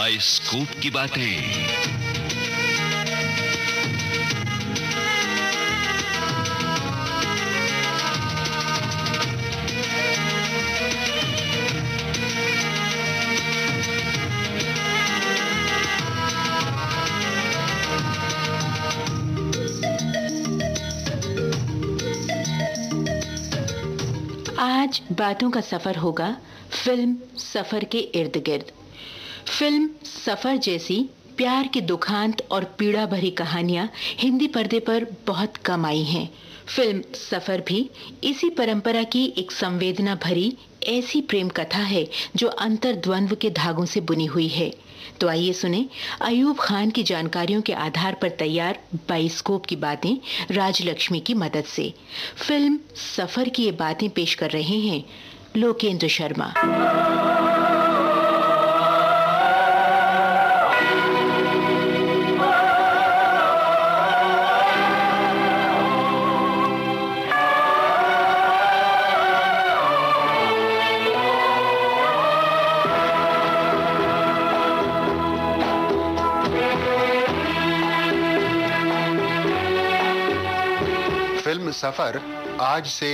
Bioscope की बातें। आज बातों का सफर होगा फिल्म सफर के इर्द गिर्द। फिल्म सफर जैसी प्यार की दुखांत और पीड़ा भरी कहानियां हिंदी पर्दे पर बहुत कम आई हैं। फिल्म सफर भी इसी परंपरा की एक संवेदना भरी ऐसी प्रेम कथा है जो अंतर्द्वंद्व के धागों से बुनी हुई है। तो आइए सुने अयूब खान की जानकारियों के आधार पर तैयार बाइस्कोप की बातें राजलक्ष्मी की मदद से। फिल्म सफर की ये बातें पेश कर रहे हैं लोकेंद्र शर्मा। फिल्म सफर आज से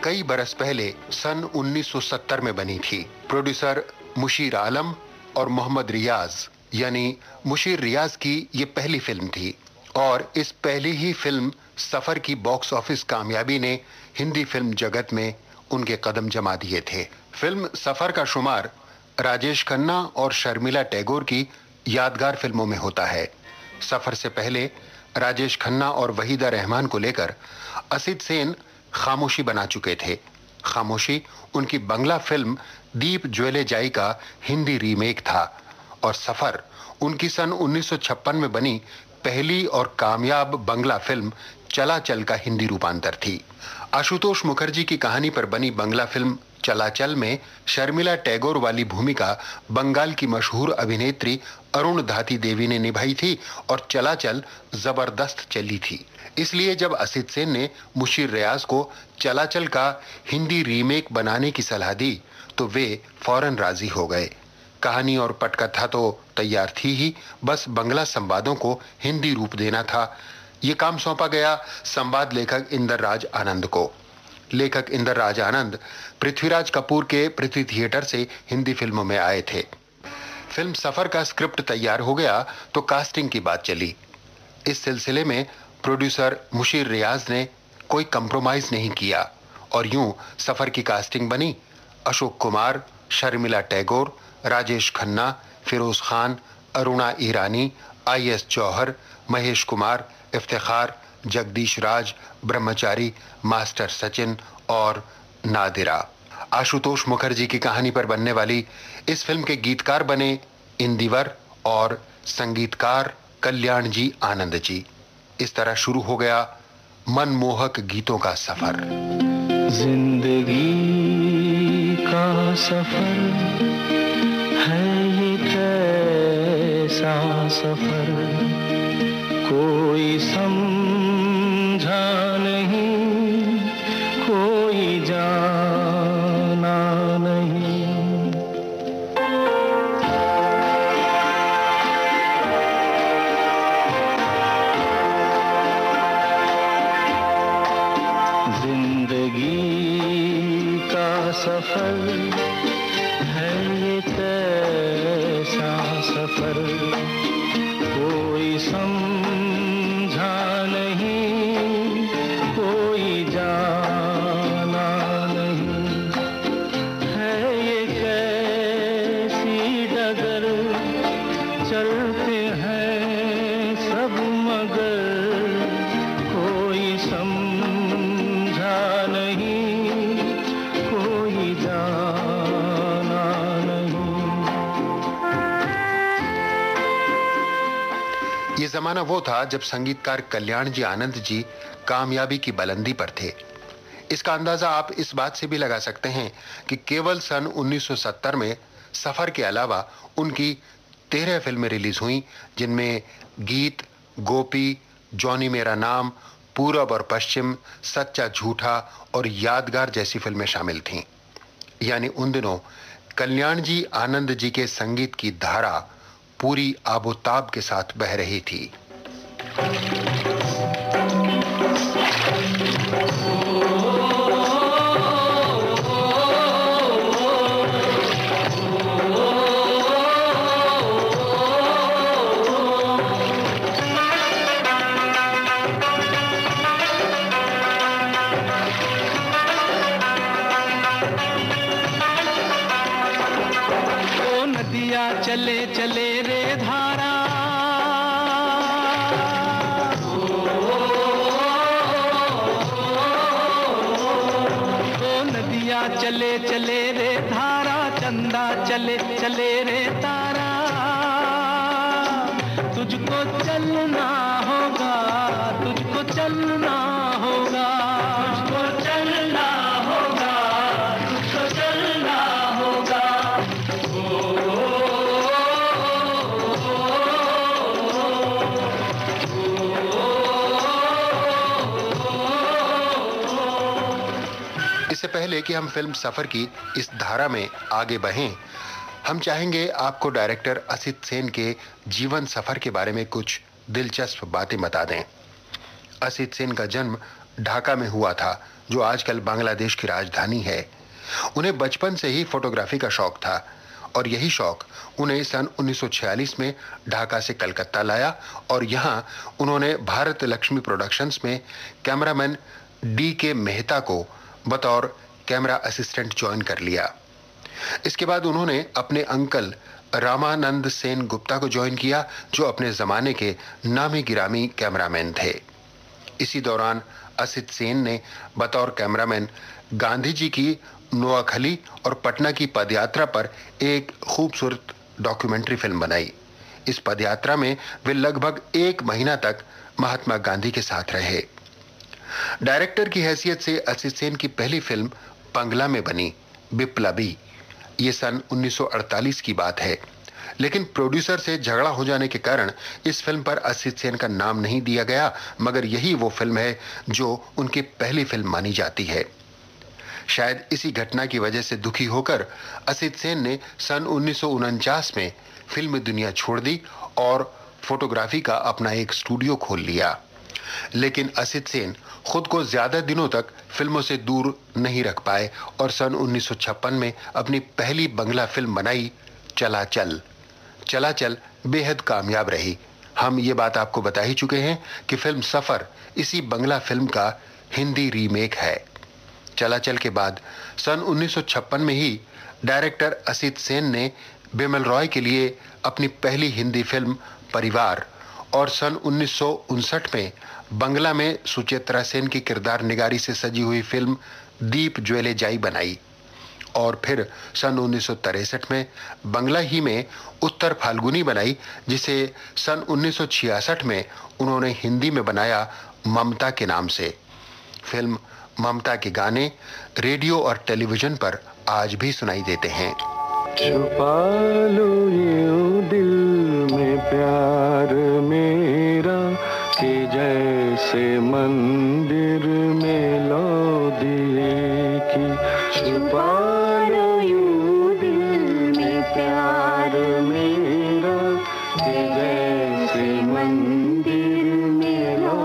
कई बरस पहले सन 1970 में बनी थी। प्रोड्यूसर मुशीर आलम और मोहम्मद रियाज यानी मुशीर रियाज की ये पहली फिल्म थी और इस पहली ही फिल्म सफर की बॉक्स ऑफिस कामयाबी ने हिंदी फिल्म जगत में उनके कदम जमा दिए थे। फिल्म सफर का शुमार राजेश खन्ना और शर्मिला टैगोर की यादगार फिल्मों में होता है। सफर से पहले राजेश खन्ना और वहीदा रहमान को लेकर असित सेन खामोशी बना चुके थे। खामोशी उनकी बंगला फिल्म दीप ज्वेले जाई का हिंदी रीमेक था और सफर उनकी सन 1956 में बनी पहली और कामयाब बंगला फिल्म चला चल का हिंदी रूपांतर थी। आशुतोष मुखर्जी की कहानी पर बनी बंगला फिल्म चला चल में शर्मिला टैगोर वाली भूमिका बंगाल की मशहूर अभिनेत्री अरुण धाती देवी ने निभाई थी और चला चल जबरदस्त चली थी। इसलिए जब असित सेन ने मुशीर रियाज को चला चल का हिंदी रीमेक बनाने की सलाह दी तो वे फौरन राजी हो गए। कहानी और पटकथा तो तैयार थी ही, बस बंगला संवादों को हिंदी रूप देना था। ये काम सौंपा गया संवाद लेखक इंदर राज आनंद को। लेखक इंदर राज आनंद पृथ्वीराज कपूर के पृथ्वी थिएटर से हिंदी फिल्मों में आए थे। फिल्म सफर का स्क्रिप्ट तैयार हो गया तो कास्टिंग की बात चली। इस सिलसिले में प्रोड्यूसर मुशीर रियाज ने कोई कंप्रोमाइज नहीं किया और यूं सफर की कास्टिंग बनी। अशोक कुमार, शर्मिला टैगोर, राजेश खन्ना, फिरोज खान, अरुणा ईरानी, IS Johar, Mahesh Kumar, Iftikhar, Jagdish Raj, Brahmachari, master Sachin और नादिरा। आशुतोष मुखर्जी की कहानी पर बनने वाली इस फिल्म के गीतकार बने इंदिवर और संगीतकार कल्याण जी आनंद जी। इस तरह शुरू हो गया मनमोहक गीतों का सफर। जिंदगी का सफर है ये कैसा सफर, कोई समझा नहीं, कोई जाना नहीं। जिंदगी का सफर है ये कैसा सफर, कोई समझा नहीं, कोई जाना नहीं। है ये कैसी डगर, चलते हैं सब मगर, कोई समझा नहीं, कोई जाना नहीं। ये जमाना वो था जब संगीतकार कल्याण जी आनंद जी कामयाबी की बुलंदी पर थे। इसका अंदाजा आप इस बात से भी लगा सकते हैं कि केवल सन 1970 में सफर के अलावा उनकी 13 फिल्में रिलीज हुई, जिनमें गीत, गोपी, जॉनी मेरा नाम, पूरब और पश्चिम, सच्चा झूठा और यादगार जैसी फिल्में शामिल थीं। यानी उन दिनों कल्याण जी आनंद जी के संगीत की धारा पूरी आबोताब के साथ बह रही थी। चले चले रे धारा, ओ नदिया चले चले रे धारा, चंदा चले चले रे तारा, तुझको चलना होगा, तुझको चलना होगा, तुझको चलना होगा, तुझको चलना होगा। इससे पहले कि हम फिल्म सफर की इस धारा में आगे बढ़ें, हम चाहेंगे आपको डायरेक्टर असित सेन के जीवन सफर के बारे में कुछ दिलचस्प बातें बता दें। असित सेन का जन्म ढाका में हुआ था, जो आजकल बांग्लादेश की राजधानी है। उन्हें बचपन से ही फोटोग्राफी का शौक था और यही शौक उन्हें सन 1946 में ढाका से कलकत्ता लाया और यहाँ उन्होंने भारत लक्ष्मी प्रोडक्शंस में कैमरामैन D.K. मेहता को बतौर कैमरा असिस्टेंट ज्वाइन कर लिया। इसके बाद उन्होंने अपने अंकल रामानंद सेन गुप्ता को ज्वाइन किया, जो अपने जमाने के नामी गिरामी कैमरामैन थे। इसी दौरान असित सेन ने बतौर कैमरामैन गांधी जी की नोआखली और पटना की पदयात्रा पर एक खूबसूरत डॉक्यूमेंट्री फिल्म बनाई। इस पदयात्रा में वे लगभग 1 महीना तक महात्मा गांधी के साथ रहे। डायरेक्टर की हैसियत से असित सेन की पहली फिल्म बंगला में बनी बिप्लबी। ये सन 1948 की बात है, लेकिन प्रोड्यूसर से झगड़ा हो जाने के कारण इस फिल्म पर असित सेन का नाम नहीं दिया गया, मगर यही वो फिल्म है जो उनकी पहली फिल्म मानी जाती है। शायद इसी घटना की वजह से दुखी होकर असित सेन ने सन 1949 में फिल्म दुनिया छोड़ दी और फोटोग्राफी का अपना एक स्टूडियो खोल लिया। लेकिन असित सेन खुद को ज्यादा दिनों तक फिल्मों से दूर नहीं रख पाए और सन 1956 में अपनी पहली बंगला फिल्म बनाई चला चल। चला चल बेहद कामयाब रही। हम ये बात आपको बता ही चुके हैं कि फिल्म सफर इसी बंगला फिल्म का हिंदी रीमेक है। चला चल के बाद सन 1956 में ही डायरेक्टर असित सेन ने बिमल रॉय के लिए अपनी पहली हिंदी फिल्म परिवार और सन 1959 में बंगला में सुचित्रा सेन की किरदार निगारी से सजी हुई फिल्म दीप ज्वेले जाई बनाई और फिर सन 1963 में बंगला ही में उत्तर फाल्गुनी बनाई, जिसे सन 1966 में उन्होंने हिंदी में बनाया ममता के नाम से। फिल्म ममता के गाने रेडियो और टेलीविजन पर आज भी सुनाई देते हैं। छुपा लो यूं दिल में प्यार मेरा कि जैसे मंदिर में लो दिए की। छुपा लो यूं दिल में प्यार मेरा कि जैसे मंदिर में लो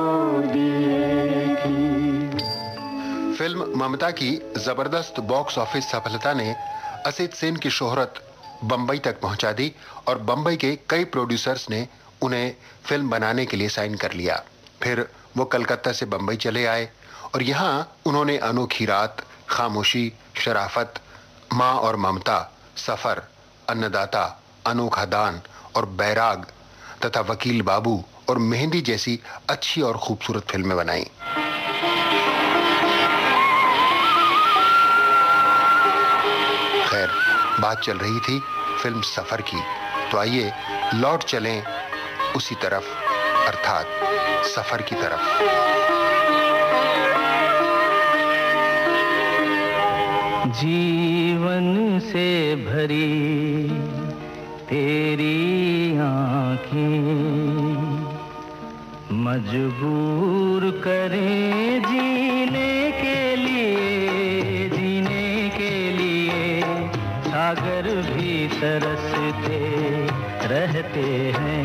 दिए की। फिल्म ममता की जबरदस्त बॉक्स ऑफिस सफलता ने असित सेन की शोहरत बंबई तक पहुंचा दी और बंबई के कई प्रोड्यूसर्स ने उन्हें फिल्म बनाने के लिए साइन कर लिया। फिर वो कलकत्ता से बंबई चले आए और यहाँ उन्होंने अनोखी रात, खामोशी, शराफत, माँ और ममता, सफर, अन्नदाता, अनोखा दान और बैराग तथा वकील बाबू और मेहंदी जैसी अच्छी और खूबसूरत फिल्में बनाई। खैर, बात चल रही थी फिल्म सफर की, तो आइए लौट चलें उसी तरफ, अर्थात सफर की तरफ। जीवन से भरी तेरी आँखें मजबूर करें जीने के लिए, सागर भी तरसते रहते हैं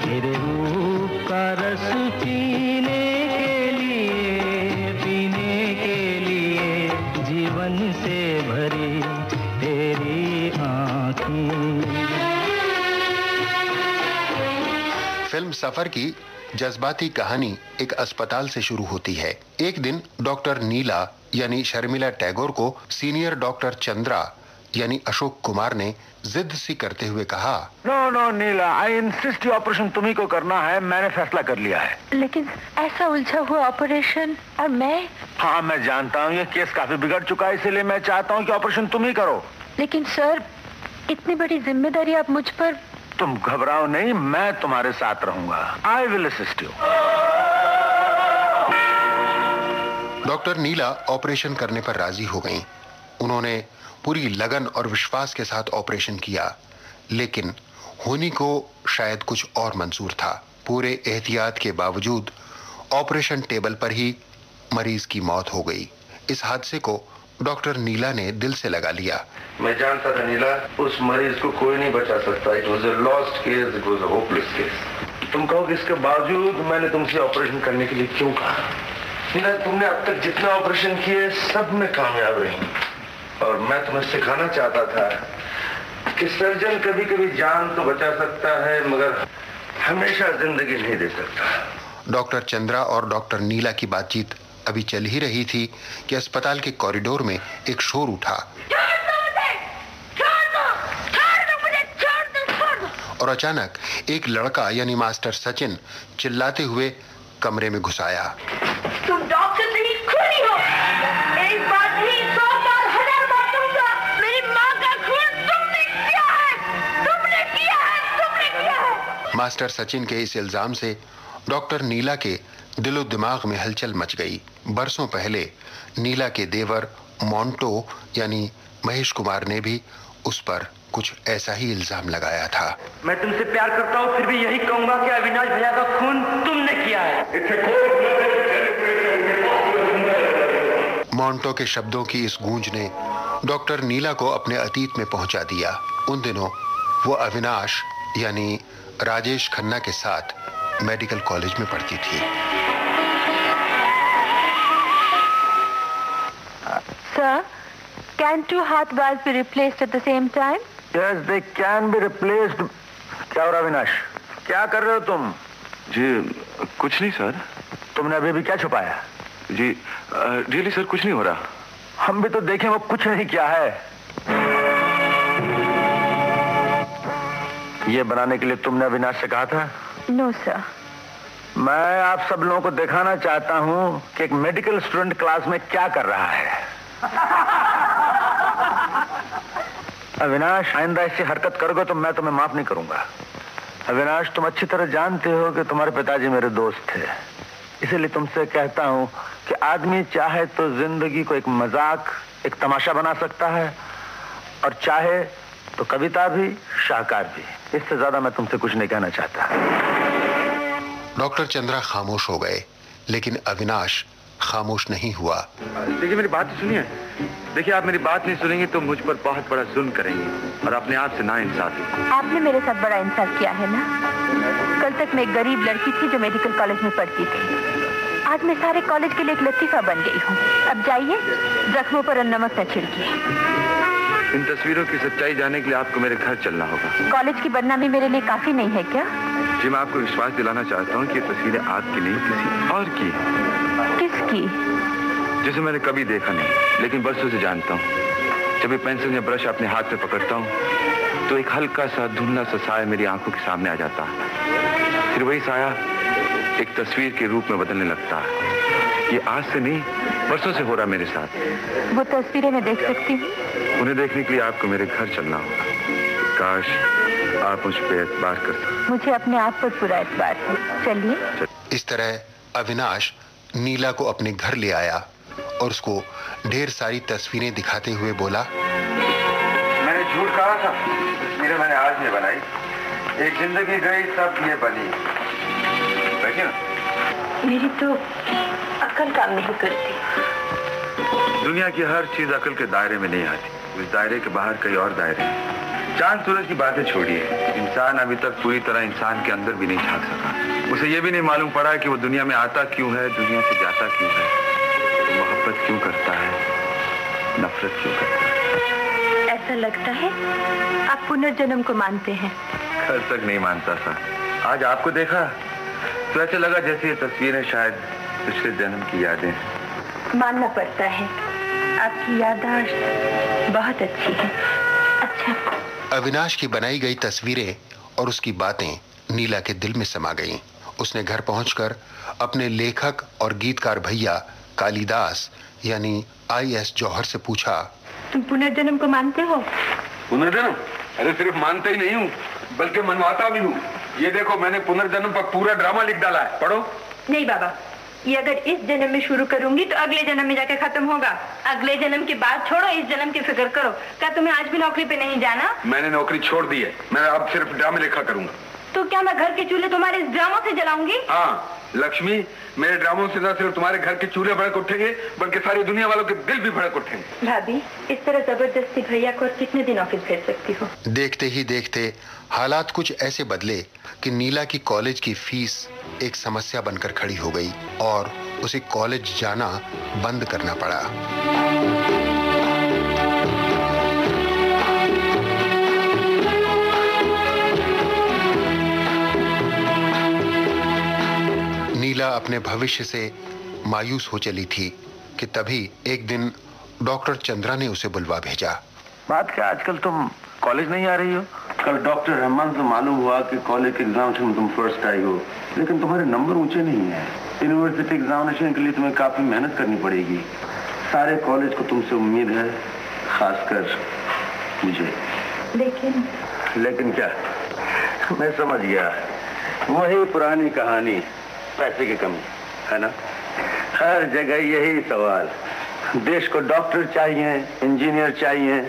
तेरे रूप का रस पीने के लिए जीवन से भरी तेरी आँखें। फिल्म सफर की जज्बाती कहानी एक अस्पताल से शुरू होती है। एक दिन डॉक्टर नीला यानी शर्मिला टैगोर को सीनियर डॉक्टर चंद्रा यानी अशोक कुमार ने जिद सी करते हुए कहा, नो नीला, आई इंसिस्ट ये ऑपरेशन तुम्ही को करना है, मैंने फैसला कर लिया है। लेकिन ऐसा उलझा हुआ ऑपरेशन और मैं। हाँ मैं जानता हूँ ये केस काफी बिगड़ चुका है, इसीलिए मैं चाहता हूँ कि ऑपरेशन तुम ही करो। लेकिन सर, इतनी बड़ी जिम्मेदारी आप मुझ पर। तुम घबराओ नहीं, मैं तुम्हारे साथ रहूंगा। I will assist you. Doctor Neela operation करने पर राजी हो गईं। उन्होंने पूरी लगन और विश्वास के साथ ऑपरेशन किया, लेकिन होनी को शायद कुछ और मंजूर था। पूरे एहतियात के बावजूद ऑपरेशन टेबल पर ही मरीज की मौत हो गई। इस हादसे को डॉक्टर नीला ने दिल से लगा लिया। मैं जानता था नीला, उस मरीज को कोई नहीं बचा सकता। It was a lost case, it was a hopeless case. तुम कहो कि इसके बावजूद मैंने तुमसे ऑपरेशन करने के लिए क्यों कहा? नीला, तुमने अब तक जितना ऑपरेशन किए सब में कामयाब रही, और मैं तुम्हें सिखाना चाहता था कि सर्जन कभी कभी जान तो बचा सकता है मगर हमेशा जिंदगी नहीं दे सकता। डॉक्टर चंद्रा और डॉक्टर नीला की बातचीत अभी चल ही रही थी कि अस्पताल के कॉरिडोर में एक शोर उठा और अचानक एक लड़का यानी मास्टर सचिन चिल्लाते हुए कमरे में घुस आया। तुम डॉक्टर नहीं, खूनी हो। एक बात नहीं, 100 बार, 1000 बार कहूंगा, मेरी माँ का खून तुमने किया है। मास्टर सचिन के इस इल्जाम से डॉक्टर नीला के दिलो दिमाग में हलचल मच गई। बरसों पहले नीला के देवर मोंटो यानी महेश कुमार ने भी उस पर कुछ ऐसा ही इल्जाम लगाया था। मैं तुमसे प्यार करता हूँ, फिर भी यही कहूंगा कि अविनाश भैया का खून तुमने किया है। मोंटो के शब्दों की इस गूंज ने डॉक्टर नीला को अपने अतीत में पहुंचा दिया। उन दिनों वो अविनाश यानी राजेश खन्ना के साथ मेडिकल कॉलेज में पढ़ती थी। Sir, can 2 heart valves be replaced at the same time? Yes, they can be replaced. क्या हो रहा अविनाश, क्या कर रहे हो तुम? जी कुछ नहीं सर। तुमने अभी भी क्या छुपाया? जी रियली सर कुछ नहीं हो रहा। हम भी तो देखें वो कुछ नहीं किया है। ये बनाने के लिए तुमने अविनाश से कहा था? No, sir. मैं आप सब लोगों को दिखाना चाहता हूँ कि एक मेडिकल स्टूडेंट क्लास में क्या कर रहा है। अविनाश, आइंदा ऐसी हरकत करोगे तो मैं तुम्हें माफ नहीं करूंगा। अविनाश, तुम अच्छी तरह जानते हो कि तुम्हारे पिताजी मेरे दोस्त थे, इसीलिए तुमसे कहता हूँ कि आदमी चाहे तो जिंदगी को एक मजाक, एक तमाशा बना सकता है, और चाहे तो कविता भी, शाहकार भी। इससे ज्यादा मैं तुमसे कुछ नहीं कहना चाहता। डॉक्टर चंद्रा खामोश हो गए, लेकिन अविनाश खामोश नहीं हुआ। देखिए मेरी बात सुनिए। देखिए आप मेरी बात नहीं सुनेंगे तो मुझ पर बहुत बड़ा जुल्म करेंगे और अपने आप से नाइंसाफी। आपने मेरे साथ बड़ा इंसाफ किया है ना। कल तक मैं एक गरीब लड़की थी जो मेडिकल कॉलेज में पढ़ती थी। आज मैं सारे कॉलेज के लिए एक लतीफा बन गई हूँ। अब जाइए, जख्मों पर नमक न छिड़किए। इन तस्वीरों की सच्चाई जानने के लिए आपको मेरे घर चलना होगा। कॉलेज की बदनामी मेरे लिए काफी नहीं है क्या? जी मैं आपको विश्वास दिलाना चाहता हूँ कि ये तस्वीरें आपकी नहीं, किसी और की। किसकी? जिसे मैंने कभी देखा नहीं, लेकिन बरसों से जानता हूँ। जब ये पेंसिल या ब्रश अपने हाथ में पकड़ता हूँ तो एक हल्का सा धुंधला सा साया मेरी आंखों के सामने आ जाता है। फिर वही साया एक तस्वीर के रूप में बदलने लगता है। ये आज से नहीं, बरसों से हो रहा मेरे साथ। वो तस्वीरें मैं देख सकती हूँ? उन्हें देखने के लिए आपको मेरे घर चलना होगा। काश आप मुझ पर एतबार कर सकते। मुझे अपने आप पर पूरा एतबार है। चलिए। इस तरह अविनाश नीला को अपने घर ले आया और उसको ढेर सारी तस्वीरें दिखाते हुए बोला, मैंने झूठ कहा था, तस्वीरें मैंने आज नहीं बनाई। एक जिंदगी गई तब ये बनी। देखिए ना, मेरी तो अकल काम नहीं करती। दुनिया की हर चीज अकल के दायरे में नहीं आती। उस दायरे के बाहर कई और दायरे हैं। चांद सूरज की बातें छोड़िए, इंसान अभी तक पूरी तरह इंसान के अंदर भी नहीं झांक सका। उसे ये भी नहीं मालूम पड़ा कि वो दुनिया में आता क्यों है, दुनिया से जाता क्यों है, मोहब्बत क्यों करता है, नफरत क्यों करता है। ऐसा लगता है आप पुनर्जन्म को मानते हैं। कल तक नहीं मानता था, आज आपको देखा तो ऐसे लगा जैसे ये तस्वीरें शायद पिछले जन्म की यादें। मानना पड़ता है, आपकी याददाश्त बहुत अच्छी है। अच्छा। अविनाश की बनाई गई तस्वीरें और उसकी बातें नीला के दिल में समा गईं। उसने घर पहुंचकर अपने लेखक और गीतकार भैया कालिदास यानी I.S. जौहर से पूछा, तुम पुनर्जन्म को मानते हो? पुनर्जन्म? अरे सिर्फ मानते ही नहीं हूँ, बल्कि मनवाता भी हूँ। ये देखो, मैंने पुनर्जन्म पर पूरा ड्रामा लिख डाला है, पढ़ो। नहीं बाबा, ये अगर इस जन्म में शुरू करूंगी तो अगले जन्म में जाके खत्म होगा। अगले जन्म की बात छोड़ो, इस जन्म की फिक्र करो। क्या तुम्हें आज भी नौकरी पे नहीं जाना? मैंने नौकरी छोड़ दी है, मैं अब सिर्फ ड्रामे लिखा करूंगा। तो क्या मैं घर के चूल्हे तुम्हारे इस ड्रामों से जलाऊंगी? हाँ लक्ष्मी, मेरे ड्रामों से न सिर्फ तुम्हारे घर के चूल्हे भड़क उठेंगे, बल्कि सारी दुनिया वालों के दिल भी भड़क उठेंगे। भाभी, इस तरह जबरदस्ती भैया को कितने दिन ऑफिस भेज सकती हो? देखते ही देखते हालात कुछ ऐसे बदले कि नीला की कॉलेज की फीस एक समस्या बनकर खड़ी हो गई और उसे कॉलेज जाना बंद करना पड़ा। नीला अपने भविष्य से मायूस हो चली थी कि तभी एक दिन डॉक्टर चंद्रा ने उसे बुलवा भेजा। बात क्या, आजकल तुम कॉलेज नहीं आ रही हो? कल डॉक्टर रहमान से मालूम हुआ कि कॉलेज के एग्जामिनेशन में तुम फर्स्ट आई हो, लेकिन तुम्हारे नंबर ऊंचे नहीं है। यूनिवर्सिटी एग्जामिनेशन के लिए तुम्हें काफी मेहनत करनी पड़ेगी। सारे कॉलेज को तुमसे उम्मीद है, खासकर मुझे। लेकिन क्या? मैं समझ गया, वही पुरानी कहानी, पैसे की कमी है ना। हर जगह यही सवाल, देश को डॉक्टर चाहिए, इंजीनियर चाहिए।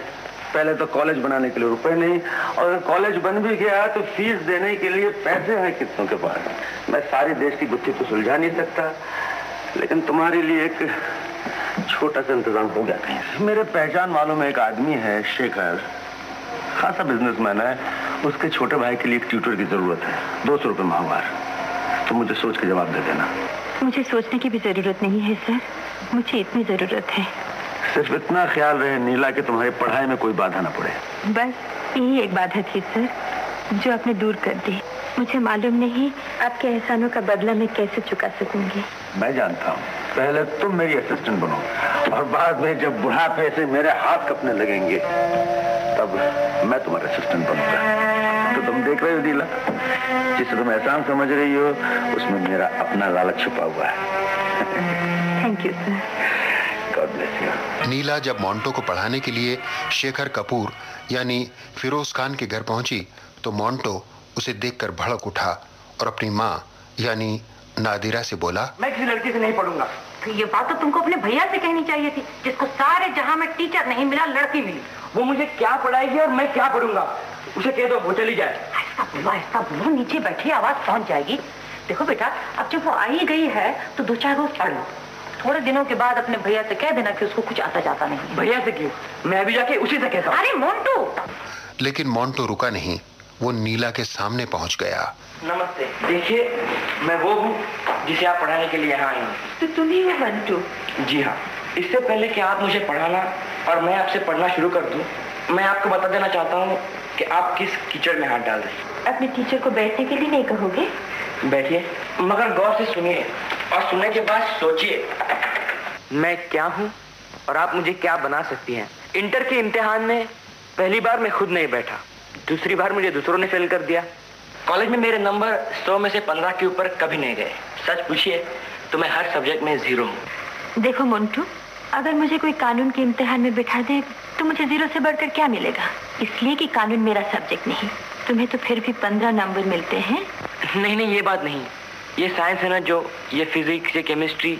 पहले तो कॉलेज बनाने के लिए रुपए नहीं, और अगर कॉलेज बन भी गया तो फीस देने के लिए पैसे हैं कितनों के पास। मैं सारी देश की गुत्थी तो सुलझा नहीं सकता, लेकिन तुम्हारे लिए एक छोटा सा इंतजाम हो गया कहीं। मेरे पहचान वालों में एक आदमी है, शेखर, खासा बिजनेसमैन है। उसके छोटे भाई के लिए एक ट्यूटर की जरूरत है, 200 रुपये माहवार। तो मुझे सोच के जवाब दे देना। मुझे सोचने की भी जरूरत नहीं है सर, मुझे इतनी जरूरत है। सिर्फ इतना ख्याल रहे नीला कि तुम्हारी पढ़ाई में कोई बाधा ना पड़े। बस यही एक बाधा थी सर, जो आपने दूर कर दी। मुझे मालूम नहीं आपके एहसानों का बदला मैं कैसे चुका सकूंगी। मैं जानता हूँ, पहले तुम मेरी असिस्टेंट बनो, और बाद में जब बुढ़ापे से मेरे हाथ कपने लगेंगे तब मैं तुम्हारा असिस्टेंट बनूंगा। तो तुम देख रहे हो नीला, जिसे तुम एहसान समझ रही हो उसमें मेरा अपना लालच छुपा हुआ है। Thank you sir. God bless you. Neela जब मोंटो को पढ़ाने के लिए शेखर कपूर यानी फिरोज खान के घर पहुंची तो मोंटो उसे देखकर भड़क उठा और अपनी माँ यानी नादिरा से बोला, मैं किसी लड़की से नहीं पढ़ूंगा। तो ये बात तो तुमको अपने भैया से कहनी चाहिए थी, जिसको सारे जहां में टीचर नहीं मिला, लड़की मिली। वो मुझे क्या पढ़ाएगी और मैं क्या पढ़ूंगा? उसे कह दो वो चली जाए। ऐसा बोलो, नीचे बैठी आवाज पहुंच जाएगी। देखो बेटा, अब जब वो आई गई है तो 2-4 रोज पढ़ लो। थोड़े दिनों के बाद अपने भैया से कह देना कि उसको कुछ आता जाता नहीं। भैया से क्यों? मैं अभी जाके उसी से कहता हूँ। अरे मोंटू! लेकिन मोंटो रुका नहीं, वो नीला के सामने पहुंच गया। नमस्ते, देखिए मैं वो हूँ जिसे आप पढ़ाने के लिए यहाँ आए हैं। तो तुम ही हो मंटू? जी हाँ। इससे पहले कि आप मुझे पढ़ाना और मैं आपसे पढ़ना शुरू कर दूँ, मैं आपको बता देना चाहता हूँ कि आप किस कीचड़ में हाथ डाल रहे। अपने टीचर को बैठने के लिए नहीं कहोगे? बैठिए, मगर गौर से सुनिए और सुनने के बाद सोचिए मैं क्या हूँ और आप मुझे क्या बना सकती हैं। इंटर के इम्तिहान में पहली बार मैं खुद नहीं बैठा, दूसरी बार मुझे दूसरों ने फेल कर दिया। कॉलेज में मेरे नंबर 100 में से 15 के ऊपर कभी नहीं गए। सच पूछिए तो मैं हर सब्जेक्ट में 0 हूँ। देखो मोंटू, अगर मुझे कोई कानून के इम्तिहान में बिठा दे तो मुझे 0 से बढ़कर क्या मिलेगा? इसलिए कि कानून मेरा सब्जेक्ट नहीं। तुम्हें तो फिर भी 15 नंबर मिलते हैं। नहीं, ये बात नहीं। ये साइंस है ना, जो ये फिजिक्स, ये केमिस्ट्री,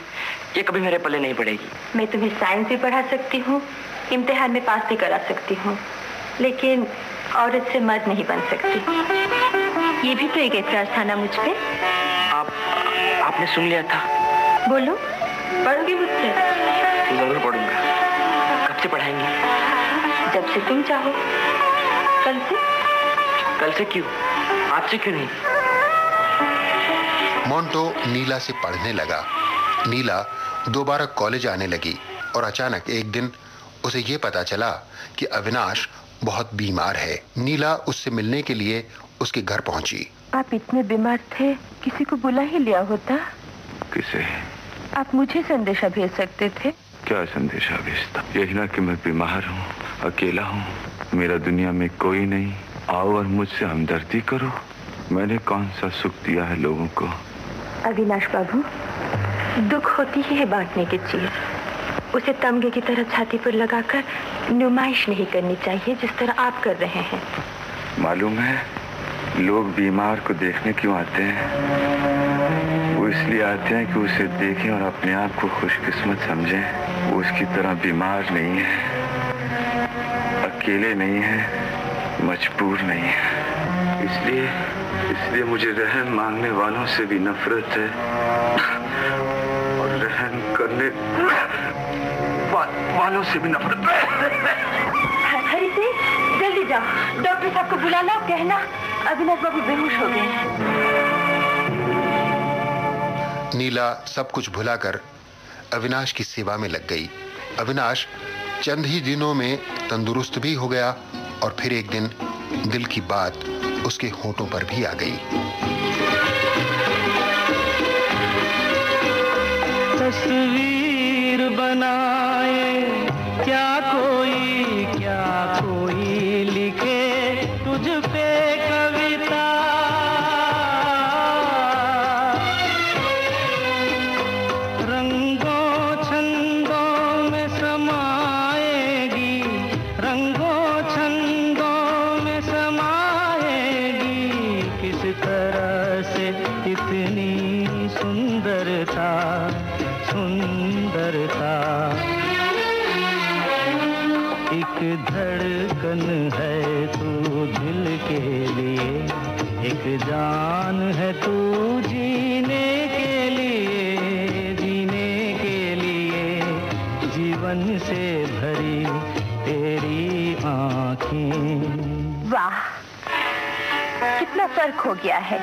ये कभी मेरे पल्ले नहीं पड़ेगी। मैं तुम्हें साइंस भी पढ़ा सकती हूँ, इम्तिहान में पास भी करा सकती हूँ, लेकिन औरत से मर्द नहीं बन सकती। ये भी तो एक एतराज था ना मुझ पे। आपने सुन लिया था। बोलो, पढ़ोगी मुझसे? जरूर पढ़ूंगा। कब से पढ़ाएंगी? जब से तुम चाहो। कल से क्यों? आज से क्यों नहीं? मोंटो नीला से पढ़ने लगा। नीला दोबारा कॉलेज आने लगी और अचानक एक दिन उसे ये पता चला कि अविनाश बहुत बीमार है। नीला उससे मिलने के लिए उसके घर पहुंची। आप इतने बीमार थे, किसी को बुला ही लिया होता। किसे? आप मुझे संदेशा भेज सकते थे। क्या संदेशा भेजता? यही ना कि मैं बीमार हूँ, अकेला हूँ, मेरा दुनिया में कोई नहीं, आओ और मुझसे हमदर्दी करो। मैंने कौन सा सुख दिया है लोगों को? अविनाश बाबू, दुख होती ही है बांटने की चीज। उसे तमगे की तरह छाती पर लगाकर नुमाइश नहीं करनी चाहिए जिस तरह आप कर रहे हैं। मालूम है लोग बीमार को देखने क्यों आते हैं? वो इसलिए आते हैं कि उसे देखें और अपने आप को खुशकिस्मत समझें। वो उसकी तरह बीमार नहीं है, अकेले नहीं है, मजबूर नहीं है। इसलिए मुझे रहम मांगने वालों से भी नफरत है और रहम करने वालों से भी नफरत है। हरी सिंह, जल्दी जाओ, डॉक्टर साहब को बुला लो, कहना अविनाश बाबू बेहोश हो गए हैं। नीला सब कुछ भुलाकर अविनाश की सेवा में लग गई। अविनाश चंद ही दिनों में तंदुरुस्त भी हो गया और फिर एक दिन दिल की बात उसके होठों पर भी आ गई। तस्वीर बनाए क्या कोई लिखे तुझ पे कविता, रंगों छंदों में समाएगी, रंगों छंदों में समाएगी, किस तरह से इतनी सुंदरता, एक धड़कन है तू दिल के लिए, एक जान है तू जीने के लिए, जीवन से भरी तेरी आँखें। वाह, कितना फर्क हो गया है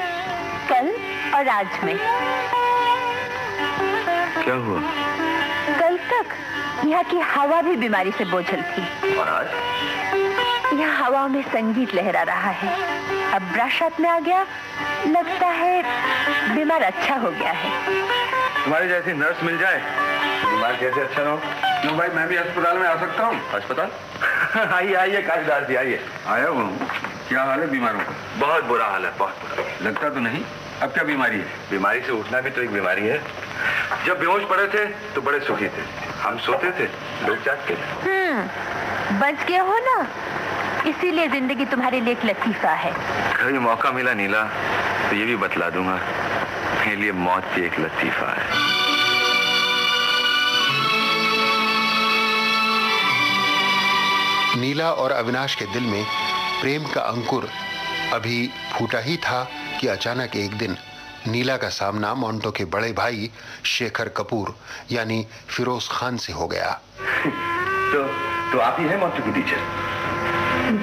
कल और आज में। क्या हुआ? कल तक यहाँ की हवा भी बीमारी से बोझल थी और आज यहाँ हवा में संगीत लहरा रहा है। अब ब्रश हाथ में आ गया, लगता है बीमार अच्छा हो गया है। तुम्हारी जैसी नर्स मिल जाए बीमार कैसे अच्छा ना हो। क्यों भाई, मैं भी अस्पताल में आ सकता हूँ? अस्पताल? आइए कालिदास जी, आइए। आया हूँ। क्या हाल है बीमारों का? बहुत बुरा हाल है, बहुत बुरा। लगता तो नहीं। अब क्या बीमारी है? बीमारी से उठना भी तो एक बीमारी है। जब बेहोश पड़े थे तो बड़े सुखी थे, हम सोते थे, लोग जागते थे। बच गए हो ना, इसीलिए जिंदगी तुम्हारे लिए एक लतीफा है। कभी मौका मिला नीला तो ये भी बतला दूंगा, मेरे लिए मौत भी एक लतीफा है। नीला और अविनाश के दिल में प्रेम का अंकुर अभी फूटा ही था कि अचानक एक दिन नीला का सामना मोंटो के बड़े भाई शेखर कपूर यानी फिरोज खान से हो गया। तो आप ही हैं मोंटो की टीचर?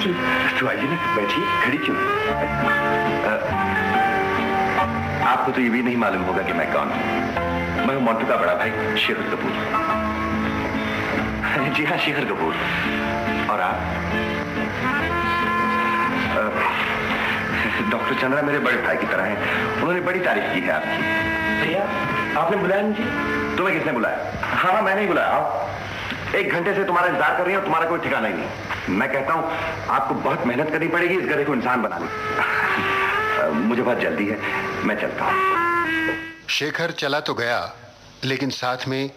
जी। तो आइए ना, बैठिए, खड़ी क्यों? आपको तो ये भी नहीं मालूम होगा कि मैं कौन हूँ। मैं हूँ मोंटो का बड़ा भाई शेखर कपूर। जी हाँ, शेखर कपूर। और आप? डॉक्टर चंद्रा मेरे बड़े भाई की तरह हैं, उन्होंने बड़ी तारीफ की है आपकी। भैया, आपने बुलाया मुझे? तुम्हें किसने बुलाया? हाँ, मैंने ही बुलाया। आओ। 1 घंटे से तुम्हारा इंतजार कर रही हूँ, तुम्हारा कोई ठिकाना ही नहीं। मैं कहता हूँ आपको बहुत मेहनत करनी पड़ेगी इस गधे को इंसान बनाने। मुझे बहुत जल्दी है, मैं चलता हूँ। शेखर चला तो गया, लेकिन साथ में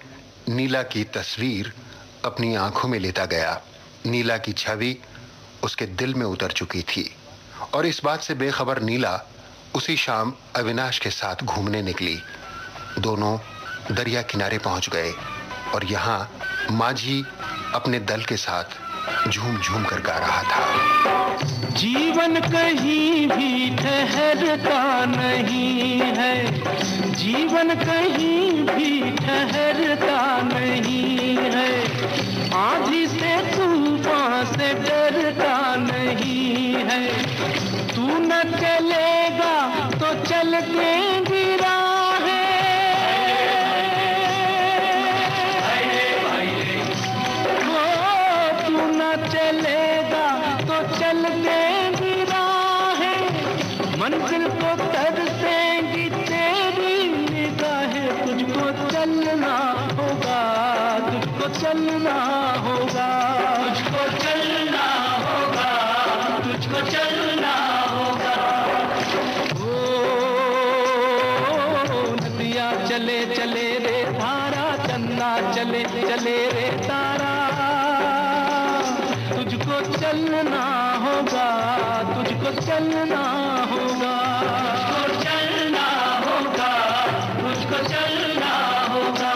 नीला की तस्वीर अपनी आंखों में लेता गया। नीला की छवि उसके दिल में उतर चुकी थी और इस बात से बेखबर नीला उसी शाम अविनाश के साथ घूमने निकली। दोनों दरिया किनारे पहुंच गए और यहाँ माझी अपने दल के साथ झूम झूम कर गा रहा था। जीवन कहीं भी ठहरता नहीं है, जीवन कहीं भी ठहरता नहीं है, आंधी से तूफान से डरता नहीं है, तू न चलेगा तो चल देंगी राहें, तू न चलेगा तो चल देंगी राहें, मंजिल को तरसेंगी तेरी निगाहें, तुझको चलना होगा, तुझको चलना होगा, तुझको चलना होगा, तुझको चलना होगा। ओ नदियाँ चले चले रे धारा, चंदा चले चले रे तारा, तुझको चलना होगा, तुझको चलना होगा, तुझको चलना होगा, तुझको चलना होगा।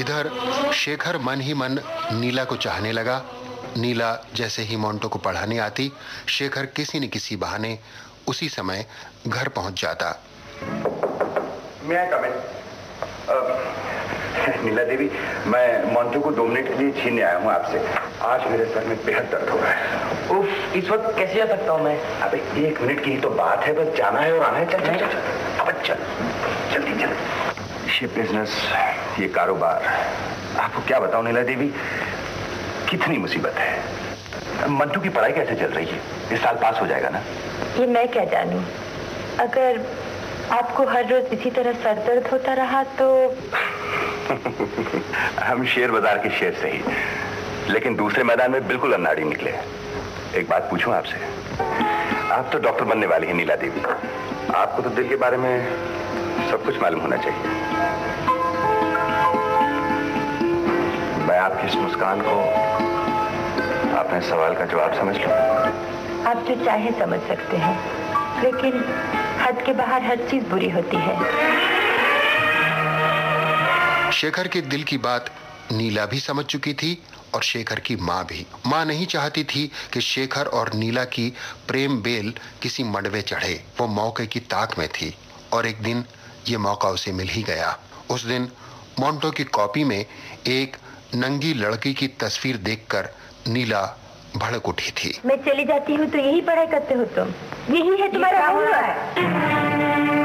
इधर शेखर मन ही मन नीला को चाहने लगा। नीला जैसे ही मोंटो को पढ़ाने आती, शेखर किसी न किसी बहाने उसी समय घर पहुंच जाता। मैं कम नीला देवी, मैं मोंटो को 2 मिनट के लिए छीनने आया हूँ आपसे। आज मेरे सर में बेहद दर्द हो रहा है। उफ, इस वक्त कैसे आ सकता हूँ मैं? अबे 1 मिनट की ही तो बात है, बस जाना है और आना है। चल चल चल, अब चल जल्दी चल। ये बिजनेस, ये कारोबार, आपको क्या बताऊं नीला देवी, कितनी मुसीबत है। मंटू की पढ़ाई कैसे चल रही है? इस साल पास हो जाएगा ना? ये मैं क्या जानूं। अगर आपको हर रोज इसी तरह सर दर्द होता रहा तो हम शेयर बाजार के शेर से ही, लेकिन दूसरे मैदान में बिल्कुल अनाड़ी निकले। एक बात पूछूं आपसे, आप तो डॉक्टर बनने वाली हैं नीला देवी, आपको तो दिल के बारे में सब कुछ मालूम होना चाहिए। मैं आपकी इस मुस्कान को अपने सवाल का जवाब समझ लूं? आप जो चाहे समझ सकते हैं, लेकिन हद के बाहर हर चीज बुरी होती है। शेखर के दिल की बात नीला भी समझ चुकी थी और शेखर की माँ भी। माँ नहीं चाहती थी कि शेखर और नीला की प्रेम बेल किसी मडवे चढ़े। वो मौके की ताक में थी और एक दिन ये मौका उसे मिल ही गया। उस दिन मोंटो की कॉपी में एक नंगी लड़की की तस्वीर देखकर नीला भड़क उठी थी। मैं चली जाती हूँ तो यही पढ़ाई करते हो तुम? यही है तुम्हारा हुआ है?